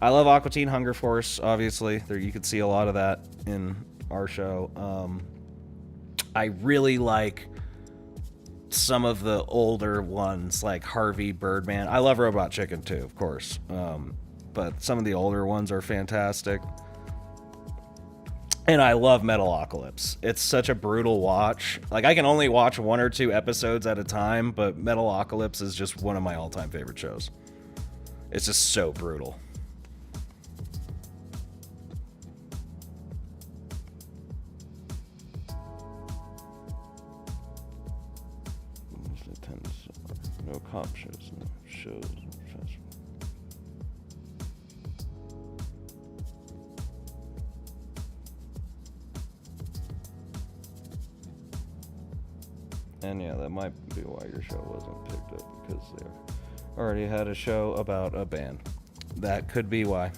I love Aqua Teen Hunger Force, obviously. You could see a lot of that in our show. I really like some of the older ones, like Harvey Birdman. I love Robot Chicken too, of course. But some of the older ones are fantastic. And I love Metalocalypse. It's such a brutal watch. I can only watch 1 or 2 episodes at a time, but Metalocalypse is just one of my all-time favorite shows. It's just so brutal. No cop shows, no shows. And yeah, that might be why your show wasn't picked up, because they already had a show about a band. That could be why.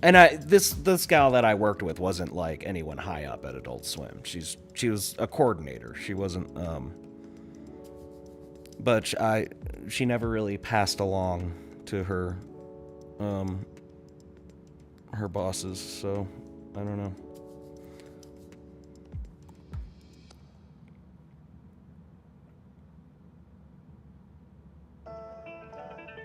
And this gal that I worked with wasn't like anyone high up at Adult Swim. She was a coordinator. She wasn't but she never really passed along to her bosses, so I don't know.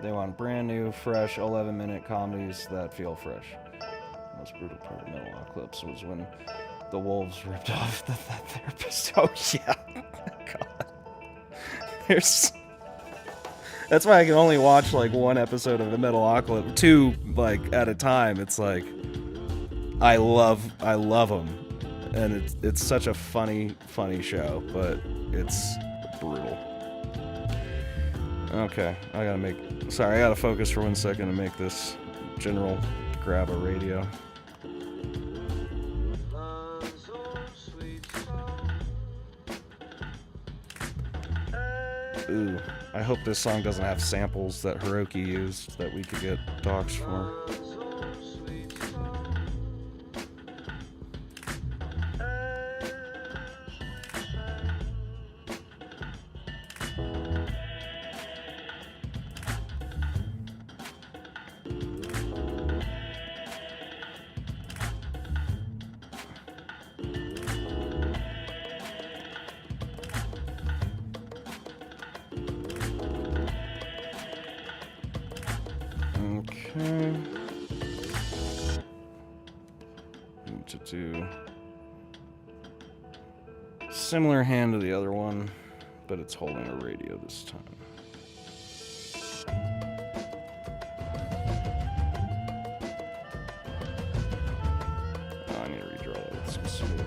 They want brand new, fresh 11-minute comedies that feel fresh. The most brutal part of Metalocalypse was when the wolves ripped off that therapist. Oh yeah, God. That's why I can only watch like 1 episode of the Metalocalypse, 2 at a time. It's like I love them, and it's such a funny show, but it's brutal. Okay, I gotta focus for 1 second to make this General grab a radio. Ooh, I hope this song doesn't have samples that Hiroki used that we could get docs for. Okay. Need to do similar hand to the other one, but it's holding a radio this time. Oh, I need to redraw that with some smooth.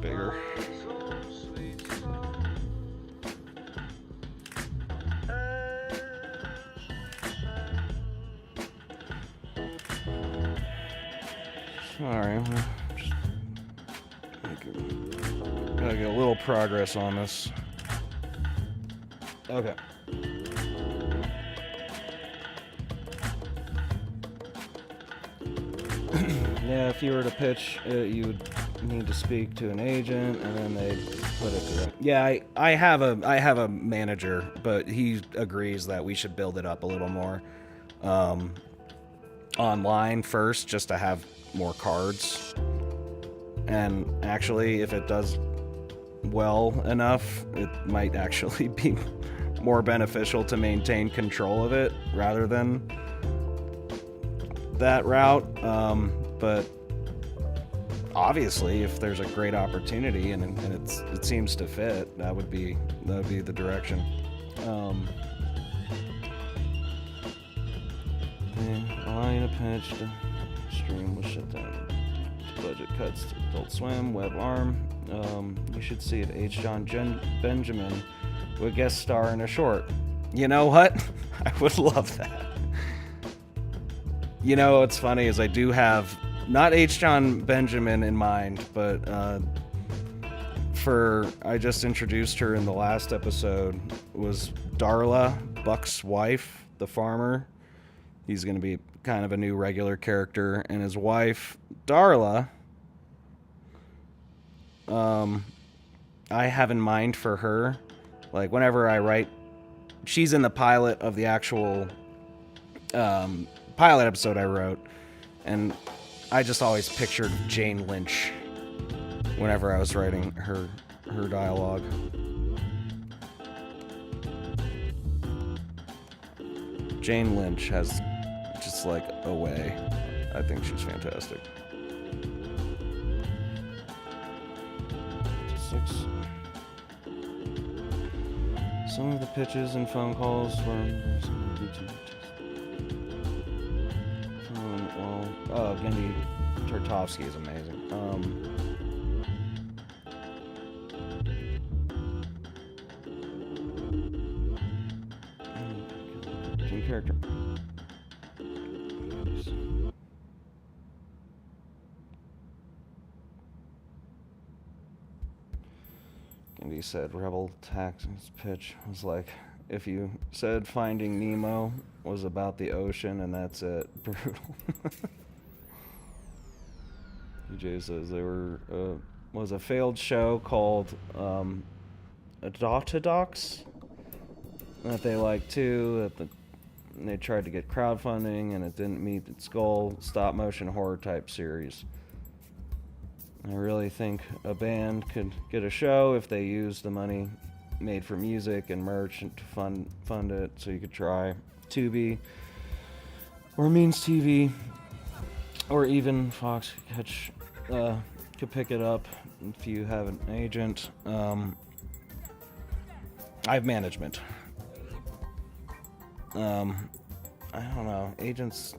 Bigger. Sorry, just gotta get a little progress on this. Okay. Yeah, if you were to pitch, you would need to speak to an agent, and then they'd put it through. Yeah, I have a manager, but he agrees that we should build it up a little more online first, just to have more cards. And actually, if it does well enough, it might actually be more beneficial to maintain control of it rather than that route. But obviously, if there's a great opportunity and it seems to fit, that would be the direction. Allowing a pitch to stream was shut down. Budget cuts to Adult Swim, Web Arm. You should see it. H. John Benjamin would guest star in a short. You know what? I would love that. You know what's funny is I do have not H. John Benjamin in mind, but I just introduced her in the last episode, was Darla, Buck's wife, the farmer. He's going to be kind of a new regular character, and his wife, Darla, I have in mind for her, like whenever I write, she's in the pilot of the actual pilot episode I wrote, and I just always pictured Jane Lynch whenever I was writing her dialogue. Jane Lynch has just like a way. I think she's fantastic. 6. Some of the pitches and phone calls from Gendy Tartovsky is amazing. Team character. Gendy said Rebel Tax's pitch was like, if you said Finding Nemo was about the ocean and that's it. Brutal. EJ says there was a failed show called Adotodox that they liked too. That they tried to get crowdfunding and it didn't meet its goal. Stop motion horror type series. I really think a band could get a show if they used the money made for music and merch to fund it. So you could try Tubi or Means TV or even Fox could pick it up if you have an agent. I have management. I don't know. Agents.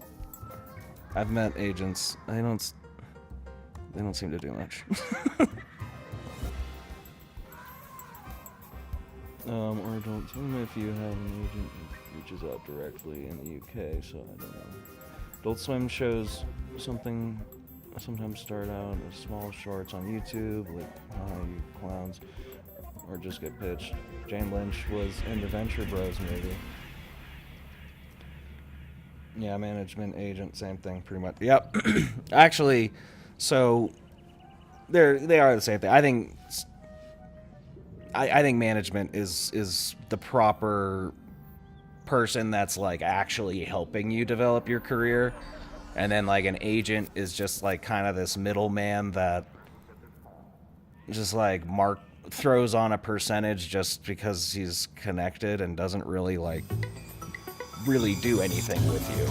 I've met agents. They don't seem to do much. Or Adult Swim if you have an agent reaches out directly in the UK, so I don't know. Adult Swim shows sometimes start out as small shorts on YouTube, like you clowns, or just get pitched. Jane Lynch was in the Venture Bros movie. Yeah, management, agent, same thing, pretty much. Yep. Actually, so they are the same thing. I think management is the proper person that's like actually helping you develop your career, and then like an agent is just like kind of this middleman that just like throws on a percentage just because he's connected and doesn't really do anything with you.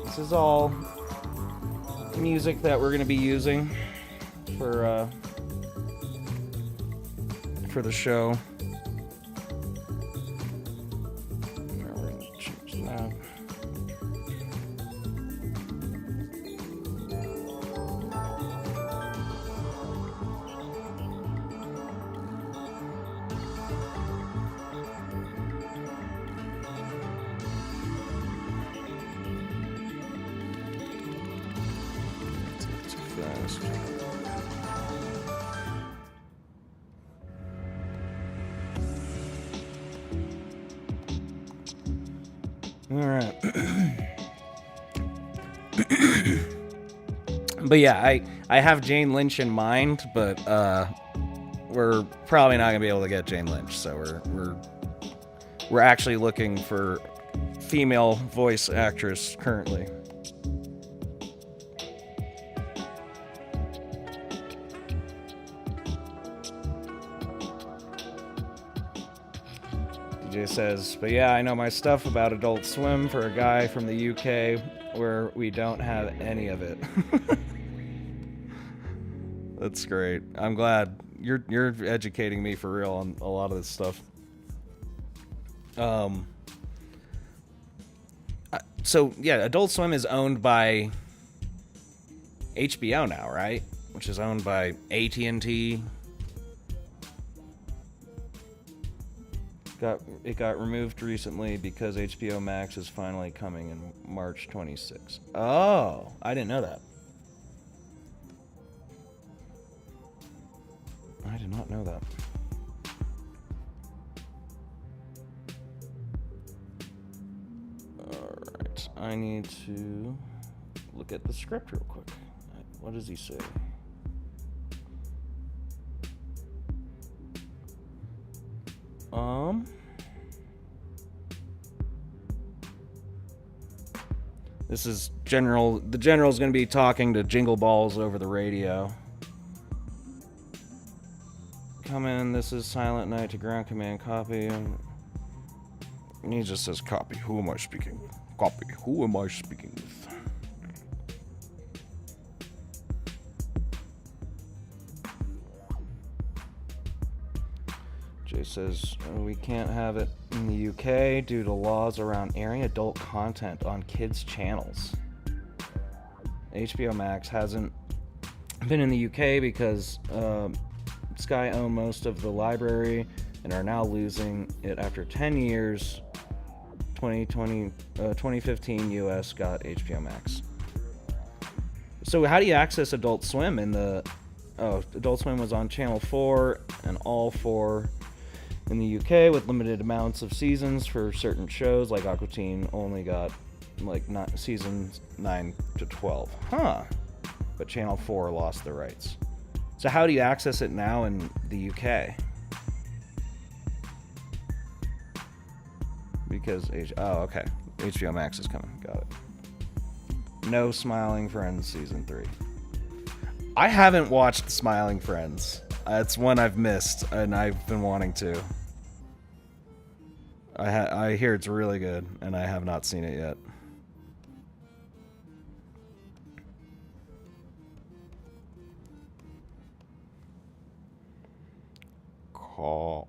This is all music that we're going to be using for the show. We're going to change that. Alright. But yeah, I have Jane Lynch in mind, but we're probably not gonna be able to get Jane Lynch, so we're actually looking for female voice actress currently. DJ says, but yeah, I know my stuff about Adult Swim for a guy from the UK where we don't have any of it. That's great. I'm glad you're educating me for real on a lot of this stuff. So yeah, Adult Swim is owned by HBO now, right? Which is owned by AT&T. It got removed recently because HBO Max is finally coming in March 26. Oh, I didn't know that. I did not know that. Alright, I need to look at the script real quick. What does he say? This is General. The General's going to be talking to Jingle Balls over the radio. Come in, this is Silent Night to Ground Command, copy. And he just says copy. Who am I speaking with? Copy. Who am I speaking with? Jay says, we can't have it in the UK due to laws around airing adult content on kids' channels. HBO Max hasn't been in the UK because Sky own most of the library and are now losing it after 10 years. 2015 US got HBO Max. So how do you access Adult Swim in the... Oh, Adult Swim was on Channel 4 and All 4 in the UK with limited amounts of seasons for certain shows, like Aqua Teen only got seasons 9 to 12. Huh. But Channel 4 lost the rights. So how do you access it now in the UK? because oh, okay. HBO Max is coming. Got it. No Smiling Friends Season 3. I haven't watched Smiling Friends. It's one I've missed, and I've been wanting to. I hear it's really good, and I have not seen it yet. Copy.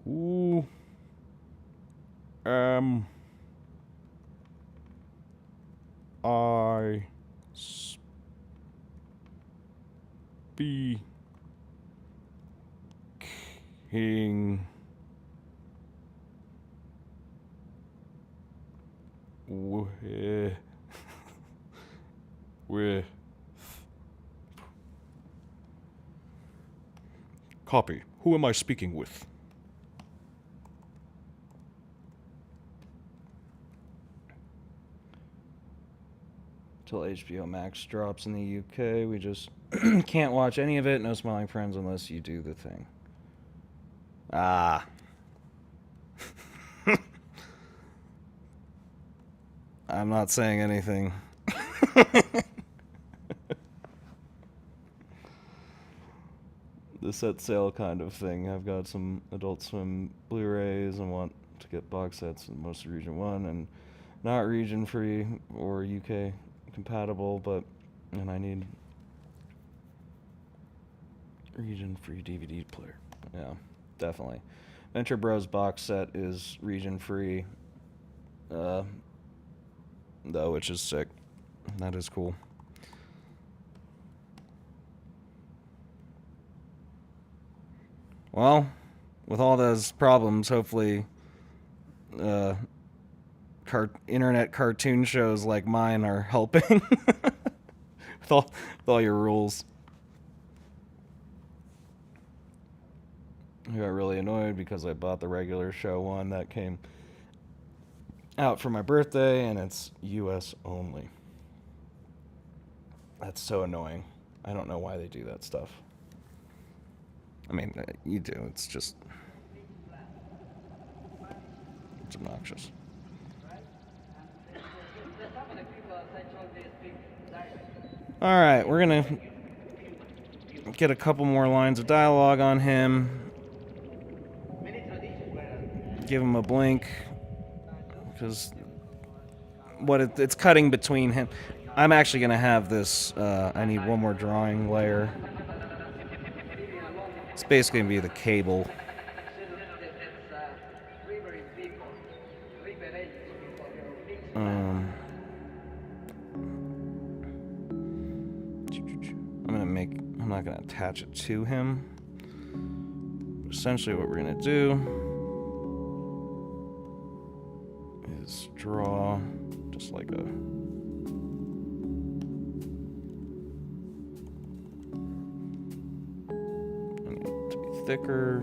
Who am I speaking with copy. Who am I speaking with? Till HBO Max drops in the UK, we just can't watch any of it. No Smiling Friends unless you do the thing. Ah. I'm not saying anything. The set sale kind of thing. I've got some Adult Swim Blu-rays and want to get box sets in most of Region 1 and not region free or UK compatible, and I need region free DVD player. Yeah, definitely. Venture Bros box set is region free, though, which is sick. That is cool. Well, with all those problems, hopefully internet cartoon shows like mine are helping with all your rules. I got really annoyed because I bought the regular show one that came out for my birthday, and it's US only. That's so annoying. I don't know why they do that stuff. I mean, you do. It's just... it's obnoxious. Alright, we're gonna get a couple more lines of dialogue on him. Give him a blink. Because it's cutting between him. I'm actually gonna have this, I need one more drawing layer. It's basically gonna be the cable. I'm not gonna attach it to him. Essentially what we're gonna do is draw just like a... I need it to be thicker.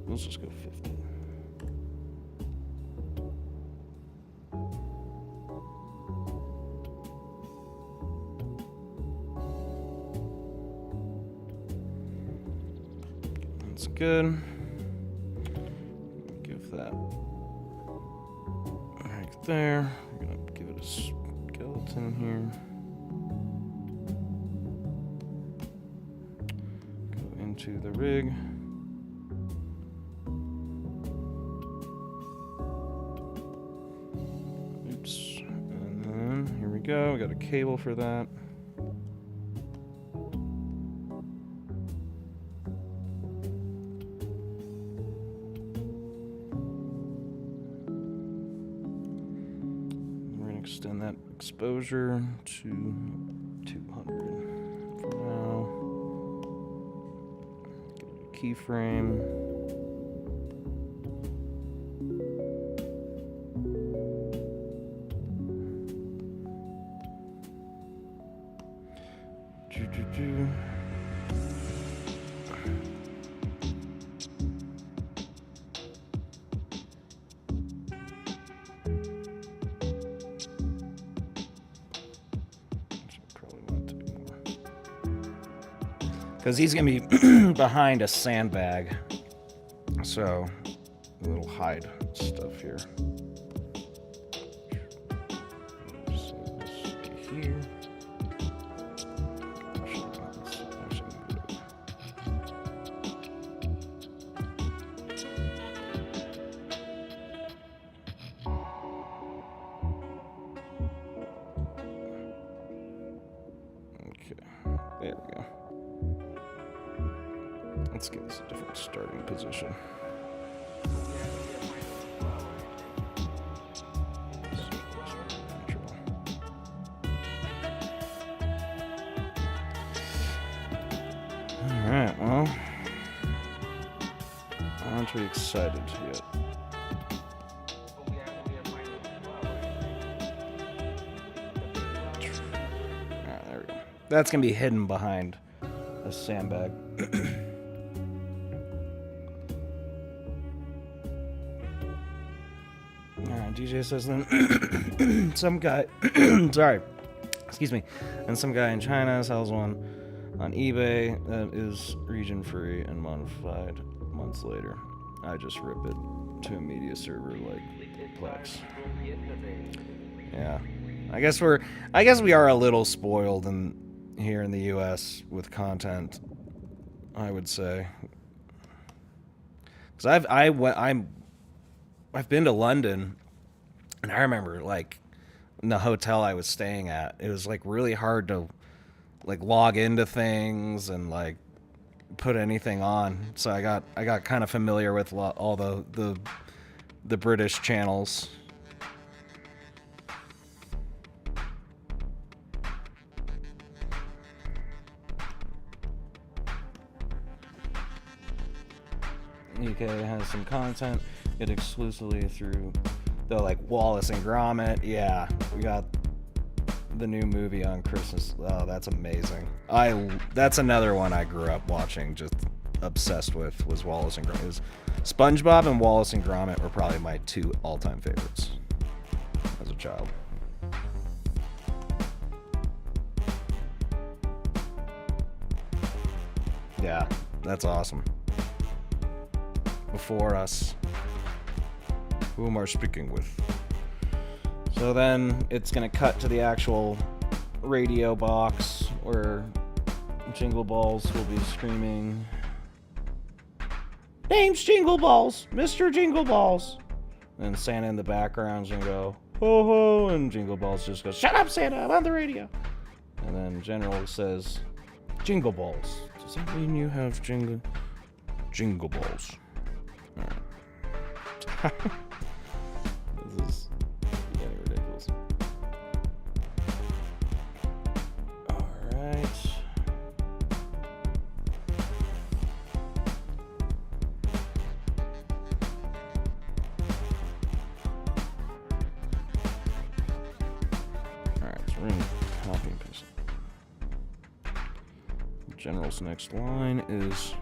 Let's just go 50. That's good. Give that right there. We're gonna give it a skeleton here. Go into the rig. Oops. And then here we go. We got a cable for that. Extend that exposure to 200 for now. Get a keyframe. Because he's going to be behind a sandbag. So, a little hide stuff here. Here. There we go. Let's get this a different starting position. Alright, well, aren't we excited yet? Alright, there we go. That's going to be hidden behind a sandbag. Alright, DJ says then some guy, sorry, excuse me, and some guy in China sells one on eBay that is region free and modified months later. I just rip it to a media server like Plex. Yeah. I guess we are a little spoiled here in the US with content, I would say. Cuz I've been to London, and I remember like in the hotel I was staying at, it was like really hard to like log into things and like put anything on. So I got kind of familiar with all the British channels. UK has some content, get exclusively through the like Wallace and Gromit. Yeah, we got the new movie on Christmas. Oh, that's amazing. That's another one I grew up watching, just obsessed with, was Wallace and Gromit. SpongeBob and Wallace and Gromit were probably my two all-time favorites as a child. Yeah, that's awesome. Before us, who am I speaking with? So then it's gonna cut to the actual radio box where Jingle Balls will be screaming, "Name's Jingle Balls, Mr. Jingle Balls." And Santa in the background's gonna go, "Ho ho," and Jingle Balls just goes, "Shut up, Santa, I'm on the radio." And then General says, "Jingle Balls. Does that mean you have Jingle Balls?" Alright. This is getting ridiculous. Alright. Alright, so we're gonna copy and paste it. General's next line is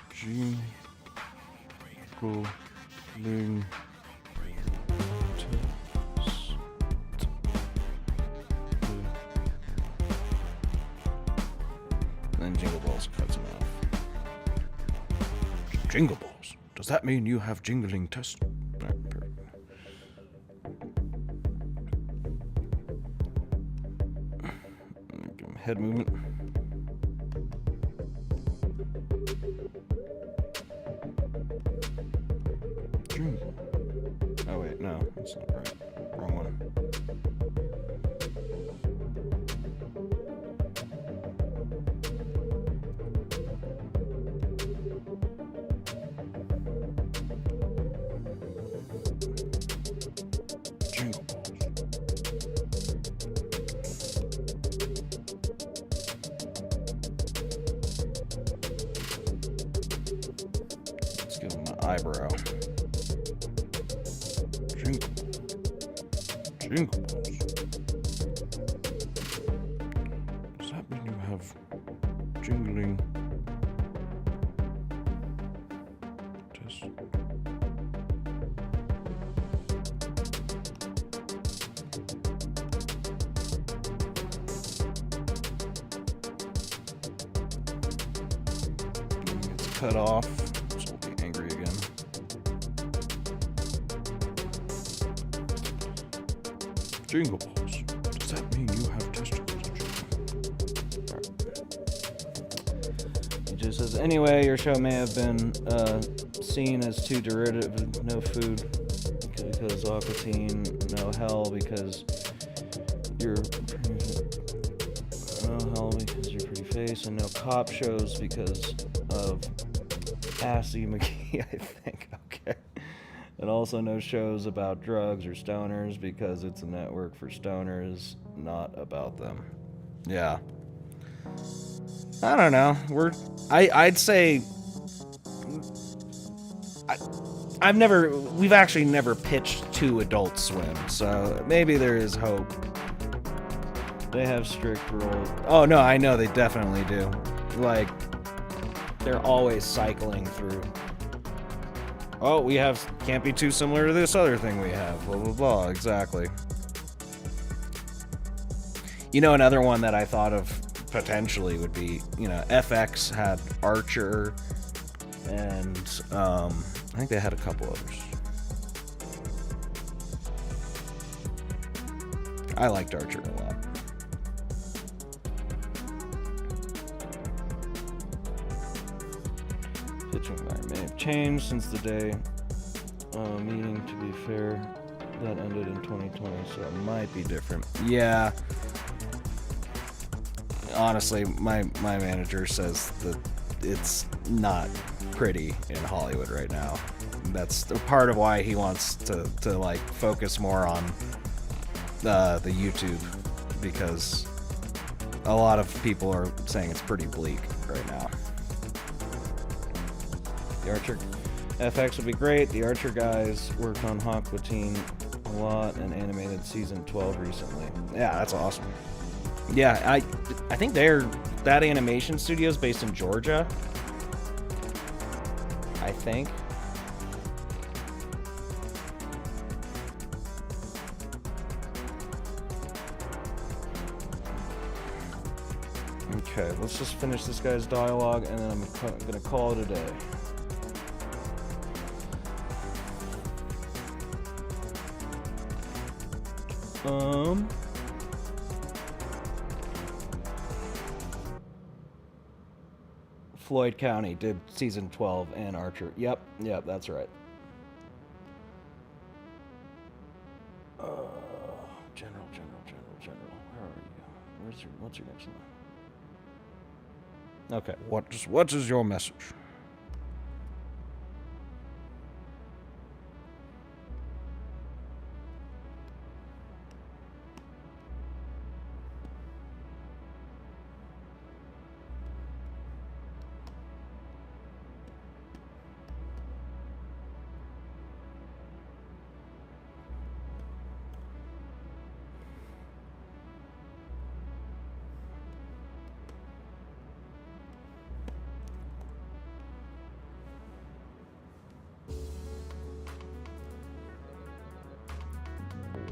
Jingle Balls. Does that mean you have jingling test? Then Jingle Balls cuts him off. Jingle Balls. Does that mean you have jingling test? Right, perfect. Give him head movement. Jingle. Oh wait, no, that's not right. Wrong one. Jingle balls. Let's give him an eyebrow. Jingle balls. Jingle balls. Does that mean you have jingling? Test. It's cut off, so we'll be angry again. Jingle balls. Does that mean you have testicles? Right. He just says, anyway, your show may have been seen as too derivative. No food because aqua teen. No hell because you're no hell because your pretty face, and no cop shows because of Assy McGee, I think. Okay. And also no shows about drugs or stoners because it's a network for stoners, not about them. Yeah. I don't know. I'd say we've actually never pitched to Adult Swim, so maybe there is hope. They have strict rules. Oh no, I know they definitely do. Like, they're always cycling through. Oh, can't be too similar to this other thing we have. Blah, blah, blah. Exactly. You know, another one that I thought of potentially would be, FX had Archer, and I think they had a couple others. I liked Archer a lot. Pitching environment may have changed since the day meeting, to be fair. That ended in 2020, so it might be different. Yeah. Honestly, my manager says that it's not pretty in Hollywood right now. That's part of why he wants to like focus more on the YouTube, because a lot of people are saying it's pretty bleak right now. The Archer FX would be great. The Archer guys worked on Aqua Teen a lot and animated season 12 recently. Yeah, that's awesome. Yeah, I think that animation studio is based in Georgia. I think. Okay, let's just finish this guy's dialogue and then I'm gonna call it a day. Floyd County did season 12 and Archer. Yep, that's right. General. Where are you? What's your next line? Okay, what is your message?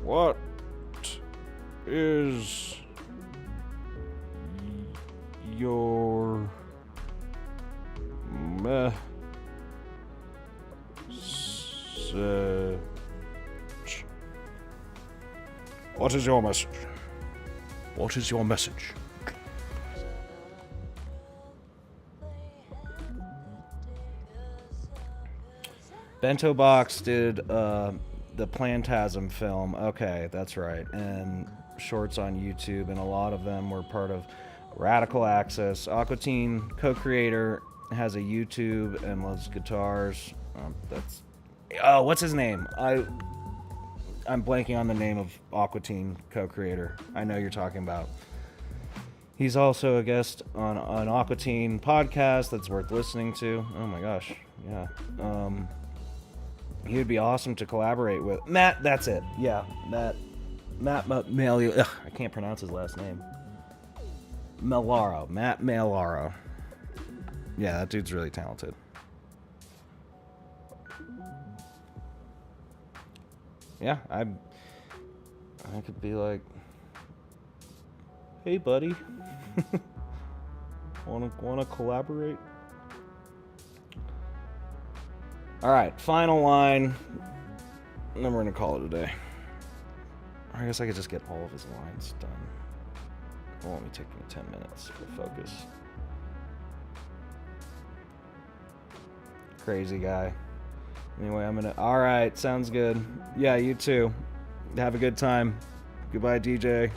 What is your message? What is your message? What is your message? Bento Box did the Plantasm film. Okay, that's right. And shorts on YouTube, and a lot of them were part of Radical Access. Aqua Teen co-creator has a YouTube and loves guitars. That's Oh, what's his name? I'm blanking on the name of Aqua Teen co-creator. I know you're talking about. He's also a guest on an Aqua Teen podcast that's worth listening to. Oh my gosh, yeah. He would be awesome to collaborate with. Matt, that's it. Yeah, Matt Malio. I can't pronounce his last name. Melaro. Matt Melaro. Yeah, that dude's really talented. Yeah, I could be like, hey buddy, wanna collaborate? All right, final line, and then we're gonna call it a day. I guess I could just get all of his lines done. It'll only take me 10 minutes to focus. Crazy guy. Anyway, all right, sounds good. Yeah, you too. Have a good time. Goodbye, DJ.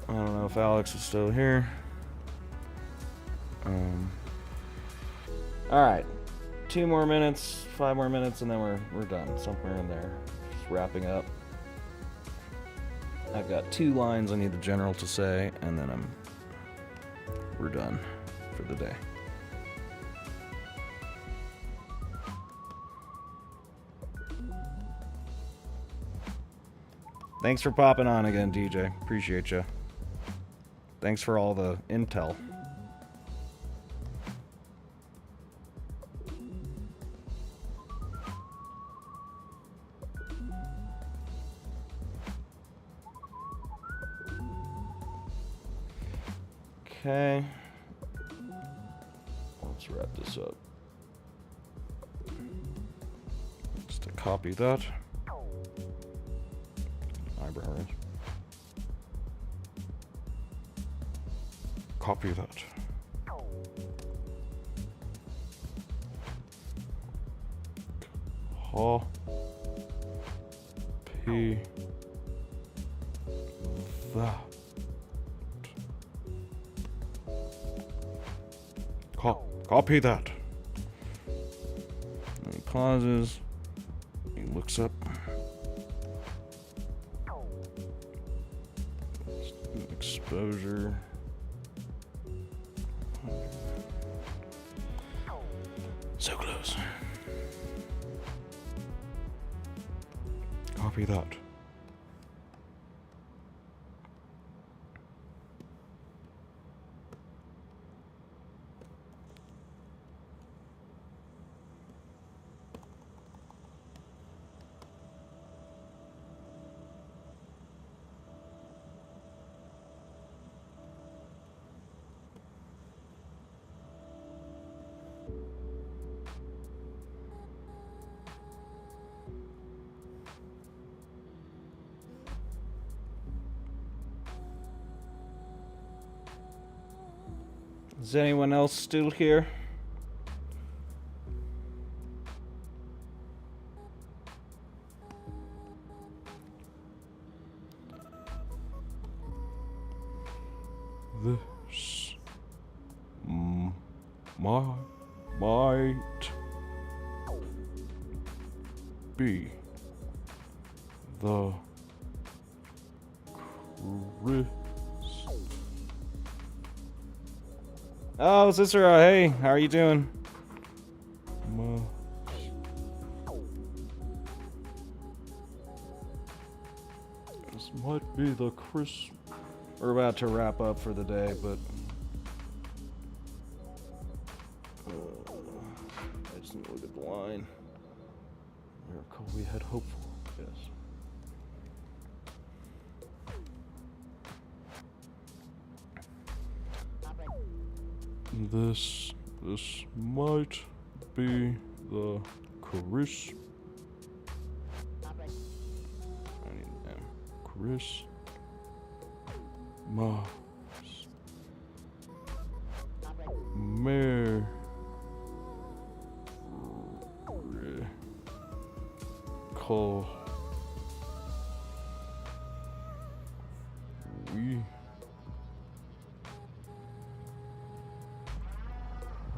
I don't know if Alex is still here. All right, 2 more minutes, 5 more minutes, and then we're done. Somewhere in there, just wrapping up. I've got 2 lines I need the general to say, and then we're done for the day. Thanks for popping on again, DJ. Appreciate you. Thanks for all the intel. Okay. Let's wrap this up. Just to copy that. Eyebrow raise. Copy that. Copy that. Copy that. And he pauses. He looks up. Exposure. So close. Copy that. Is anyone else still here? This might be the Oh, Cicero, hey, how are you doing? This might be the Chris. We're about to wrap up for the day, but I just need to look at the line. Miracle we had hope for, yes. This might be the Chris. I need an M. Chris. Miracle. We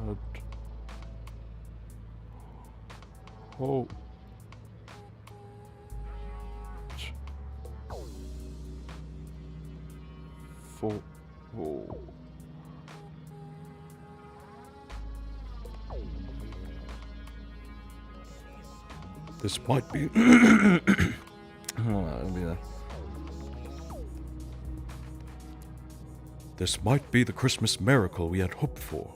had Oh. For. Oh. This might be. Hold on, it'll be that. This might be the Christmas miracle we had hoped for.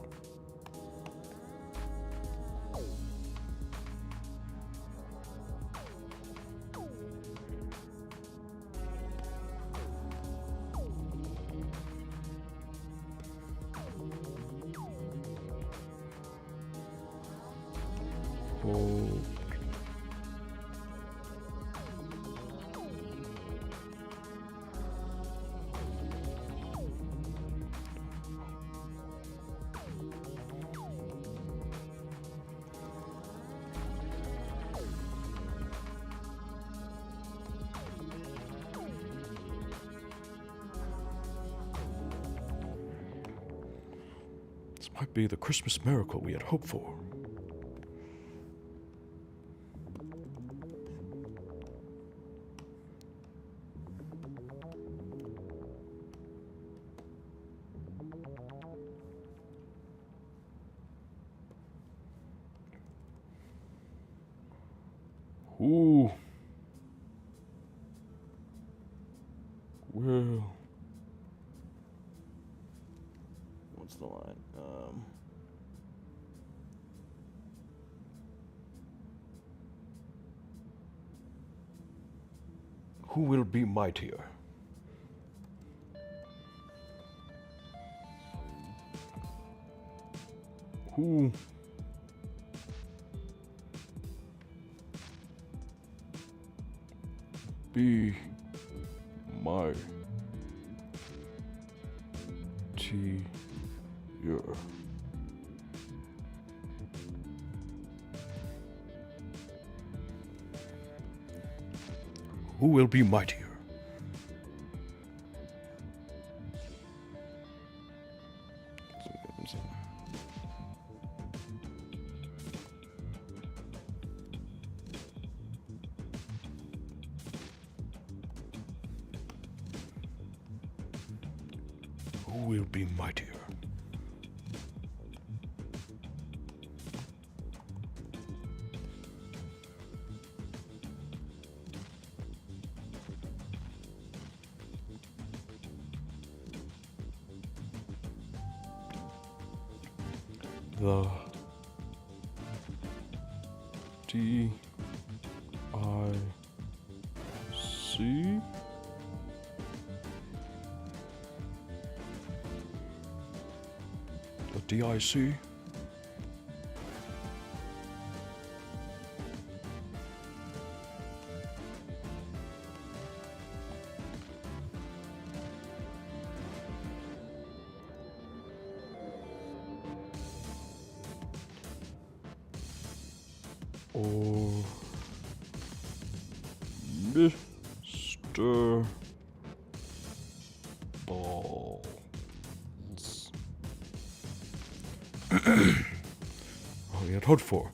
Oh. This might be the Christmas miracle we had hoped for. Ooh. Well. What's the line? Who will be mightier? Who be my tear? Who will be mightier? Who will be mightier? The DIC the DIC or Mr. Balls. We had hoped for.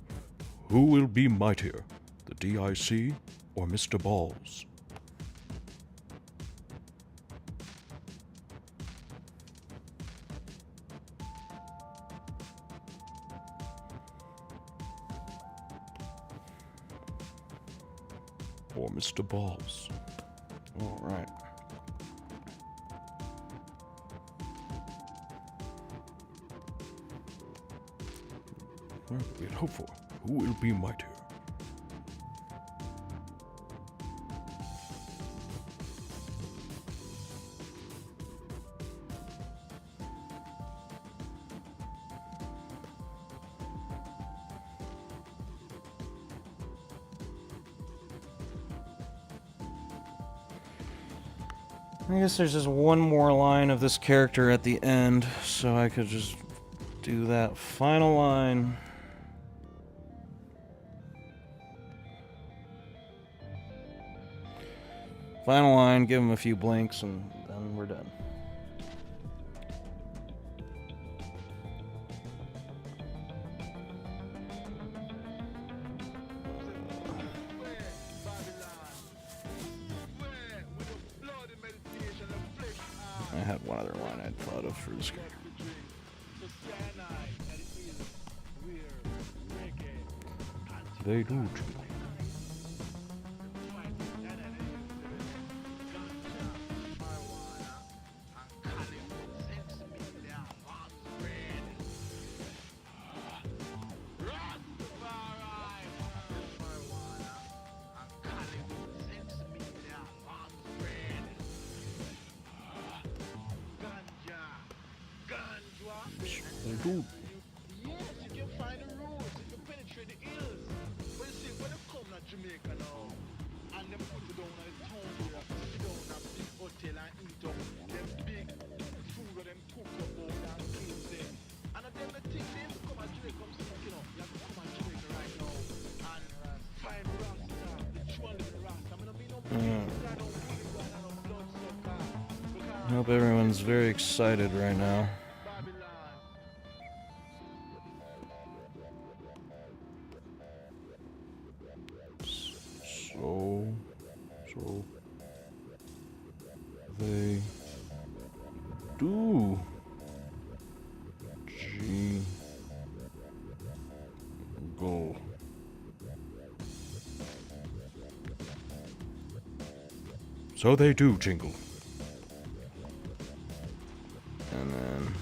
Who will be mightier, the DIC or Mr. Balls? Or Mr. Balls. All right. Well, we had hoped for. Who will be mightier? I guess there's just one more line of this character at the end, so I could just do that final line. Final line, give him a few blinks, and then we're done. other line I'd thought of for this game. They do jingle. They do. Yes, you can find the roots, you can penetrate the hills. But you see, when they come to Jamaica now, and they put it down at the town here, sit down at a big hotel and eat up them big food that them cook up all that things there. And then the thing they have to come to Jamaica, come smoke, you know, you have to come to Jamaica right now and find Rasta, the true and living Rasta. I mean, no I don't really go and I don't blood sucker. I hope everyone's very excited right now. So they do jingle. So they do jingle. And then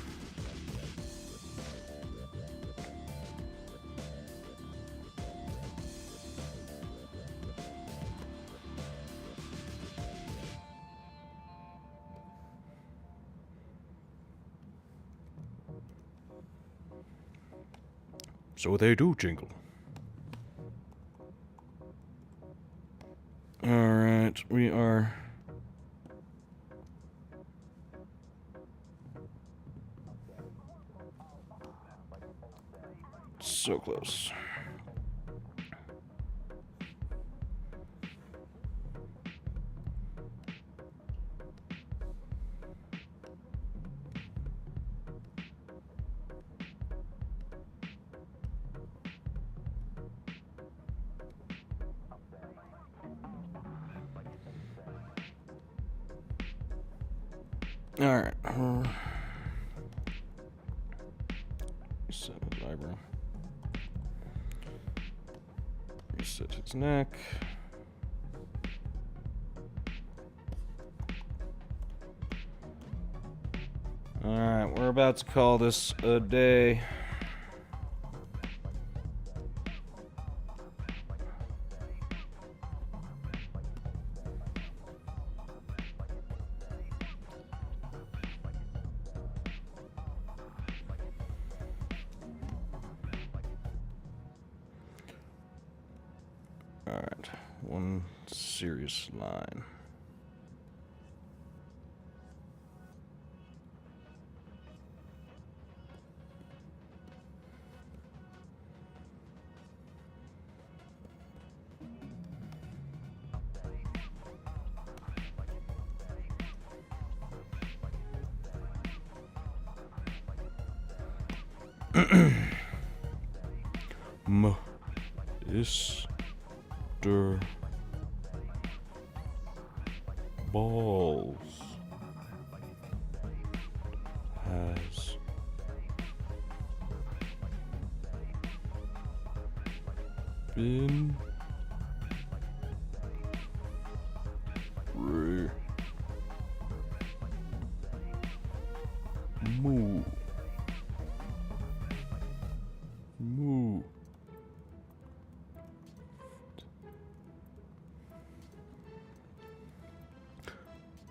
so they do jingle. Alright, we are so close. Alright. Reset his eyebrow. Reset his neck. Alright, we're about to call this a day. Alright, one serious line.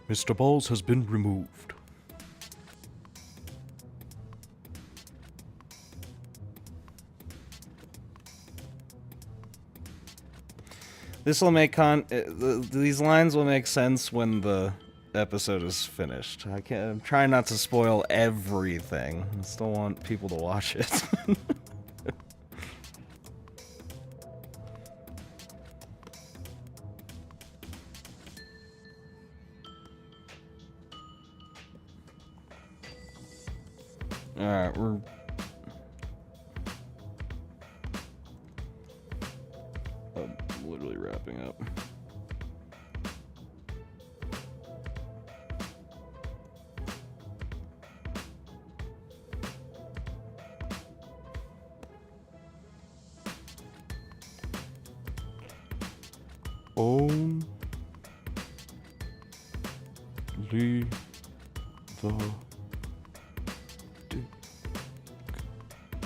Mr. Balls has been removed. Mr. Balls has been removed. This will make these lines will make sense when the episode is finished. I'm trying not to spoil everything. I still want people to watch it. Alright, we're... I'm literally wrapping up. Only the dick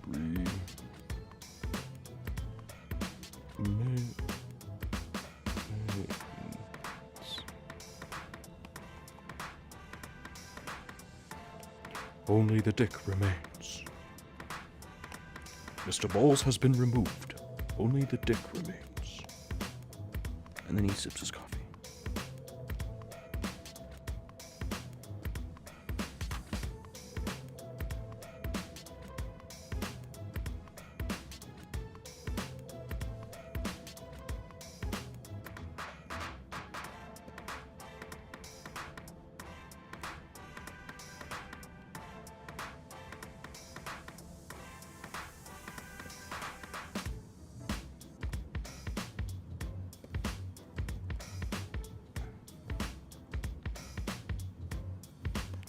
remains. Only the dick remains. Mr. Balls has been removed. Only the dick remains. And then he sips his coffee.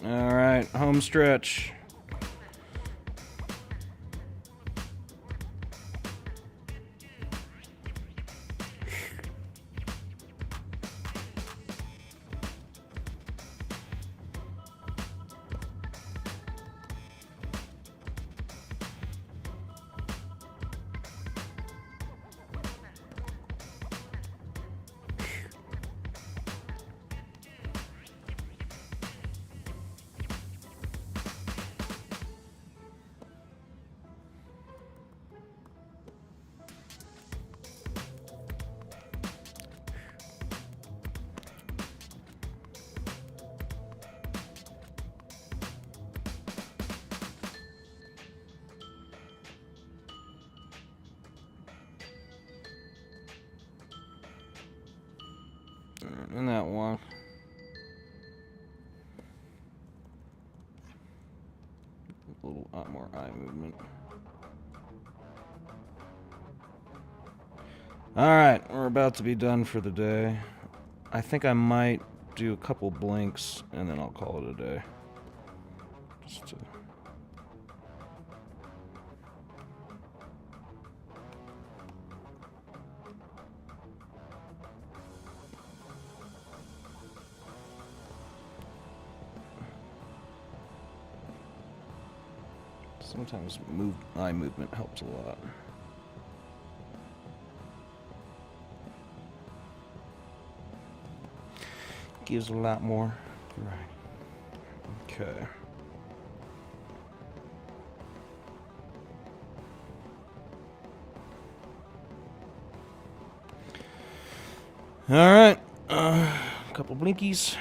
All right, home stretch. And that one. A little more eye movement. Alright, we're about to be done for the day. I think I might do a couple blinks and then I'll call it a day. Just to... Sometimes eye movement helps a lot. Gives a lot more. Right. Okay. All right. A couple blinkies.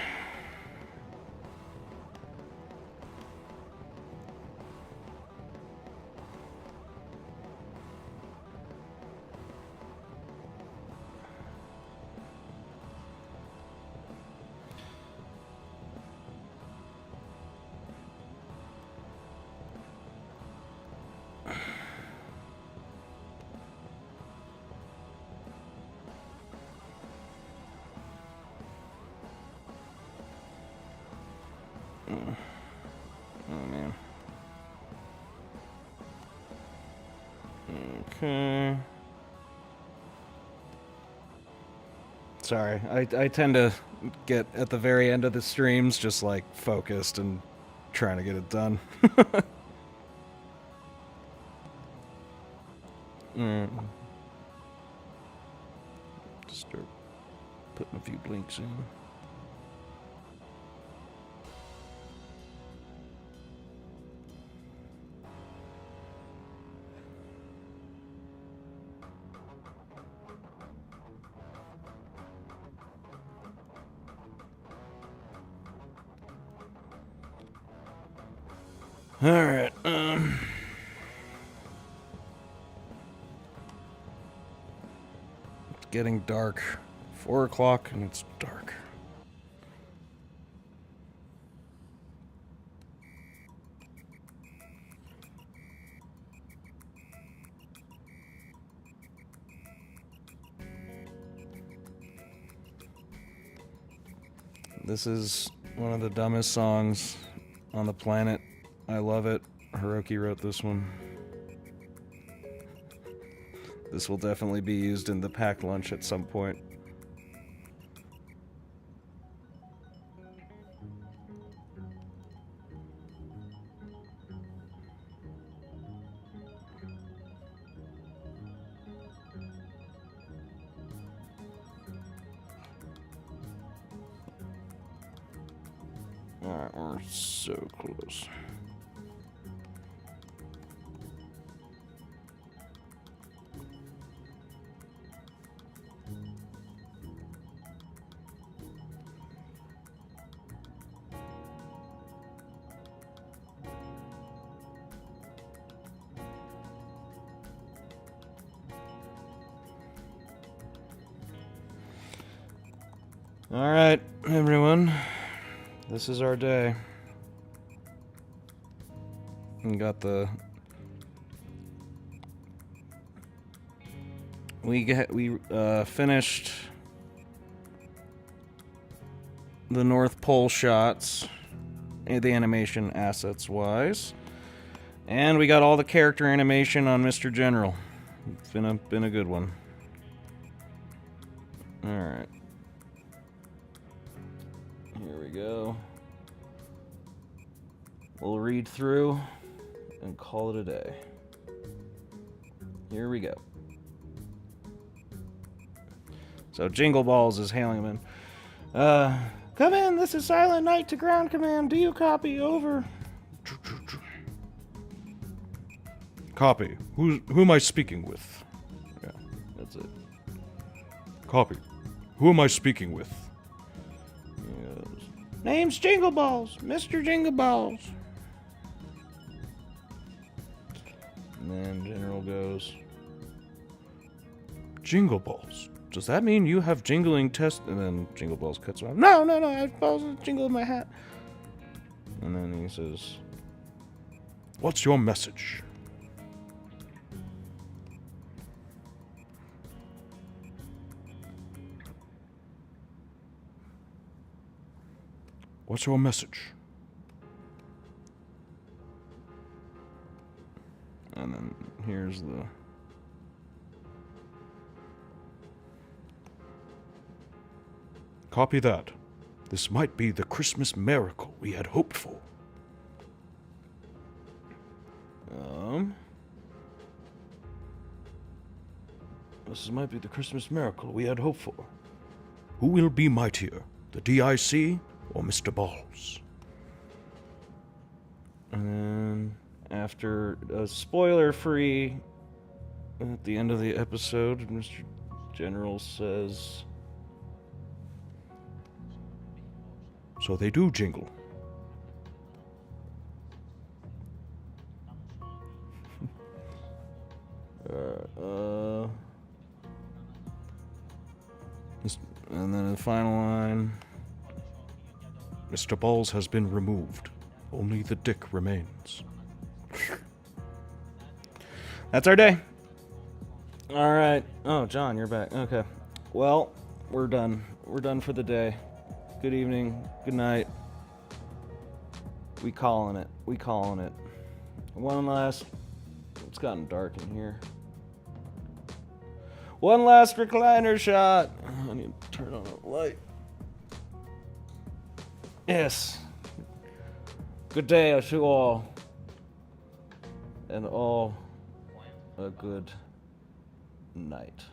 Oh man. Okay. Sorry, I tend to get at the very end of the streams just like focused and trying to get it done. Start putting a few blinks in. All right. It's getting dark. 4 o'clock and it's dark. This is one of the dumbest songs on the planet. I love it. Hiroki wrote this one. This will definitely be used in the packed lunch at some point. Alright, we're so close. Alright, everyone. This is our day. We got the... We finished the North Pole shots, the animation assets wise, and we got all the character animation on Mr. General. It's been a good one. All right, here we go. We'll read through and call it a day. Here we go. So Jingle Balls is hailing him in. Come in, this is Silent Night to ground command. Do you copy? Over. Copy. Who am I speaking with? Yeah, that's it. Copy. Who am I speaking with? Yes. Name's Jingle Balls, Mr. Jingle Balls. And then General goes, Jingle Balls. does that mean you have jingling test? And then Jingle Balls cuts him off. No, I have balls and jingle in my hat. And then he says, What's your message? What's your message? and then here's the... Copy that. This might be the Christmas miracle we had hoped for. This might be the Christmas miracle we had hoped for. Who will be mightier, the DIC or Mr. Balls? And then, after a spoiler-free, at the end of the episode, Mr. General says... So they do jingle. And then the final line... Mr. Balls has been removed. Only the dick remains. That's our day. All right. Oh, John, you're back. Okay. Well, we're done. We're done for the day. Good evening. Good night. We calling it. One last... It's gotten dark in here. One last recliner shot. I need to turn on the light. Yes. Good day to all. And all a good night.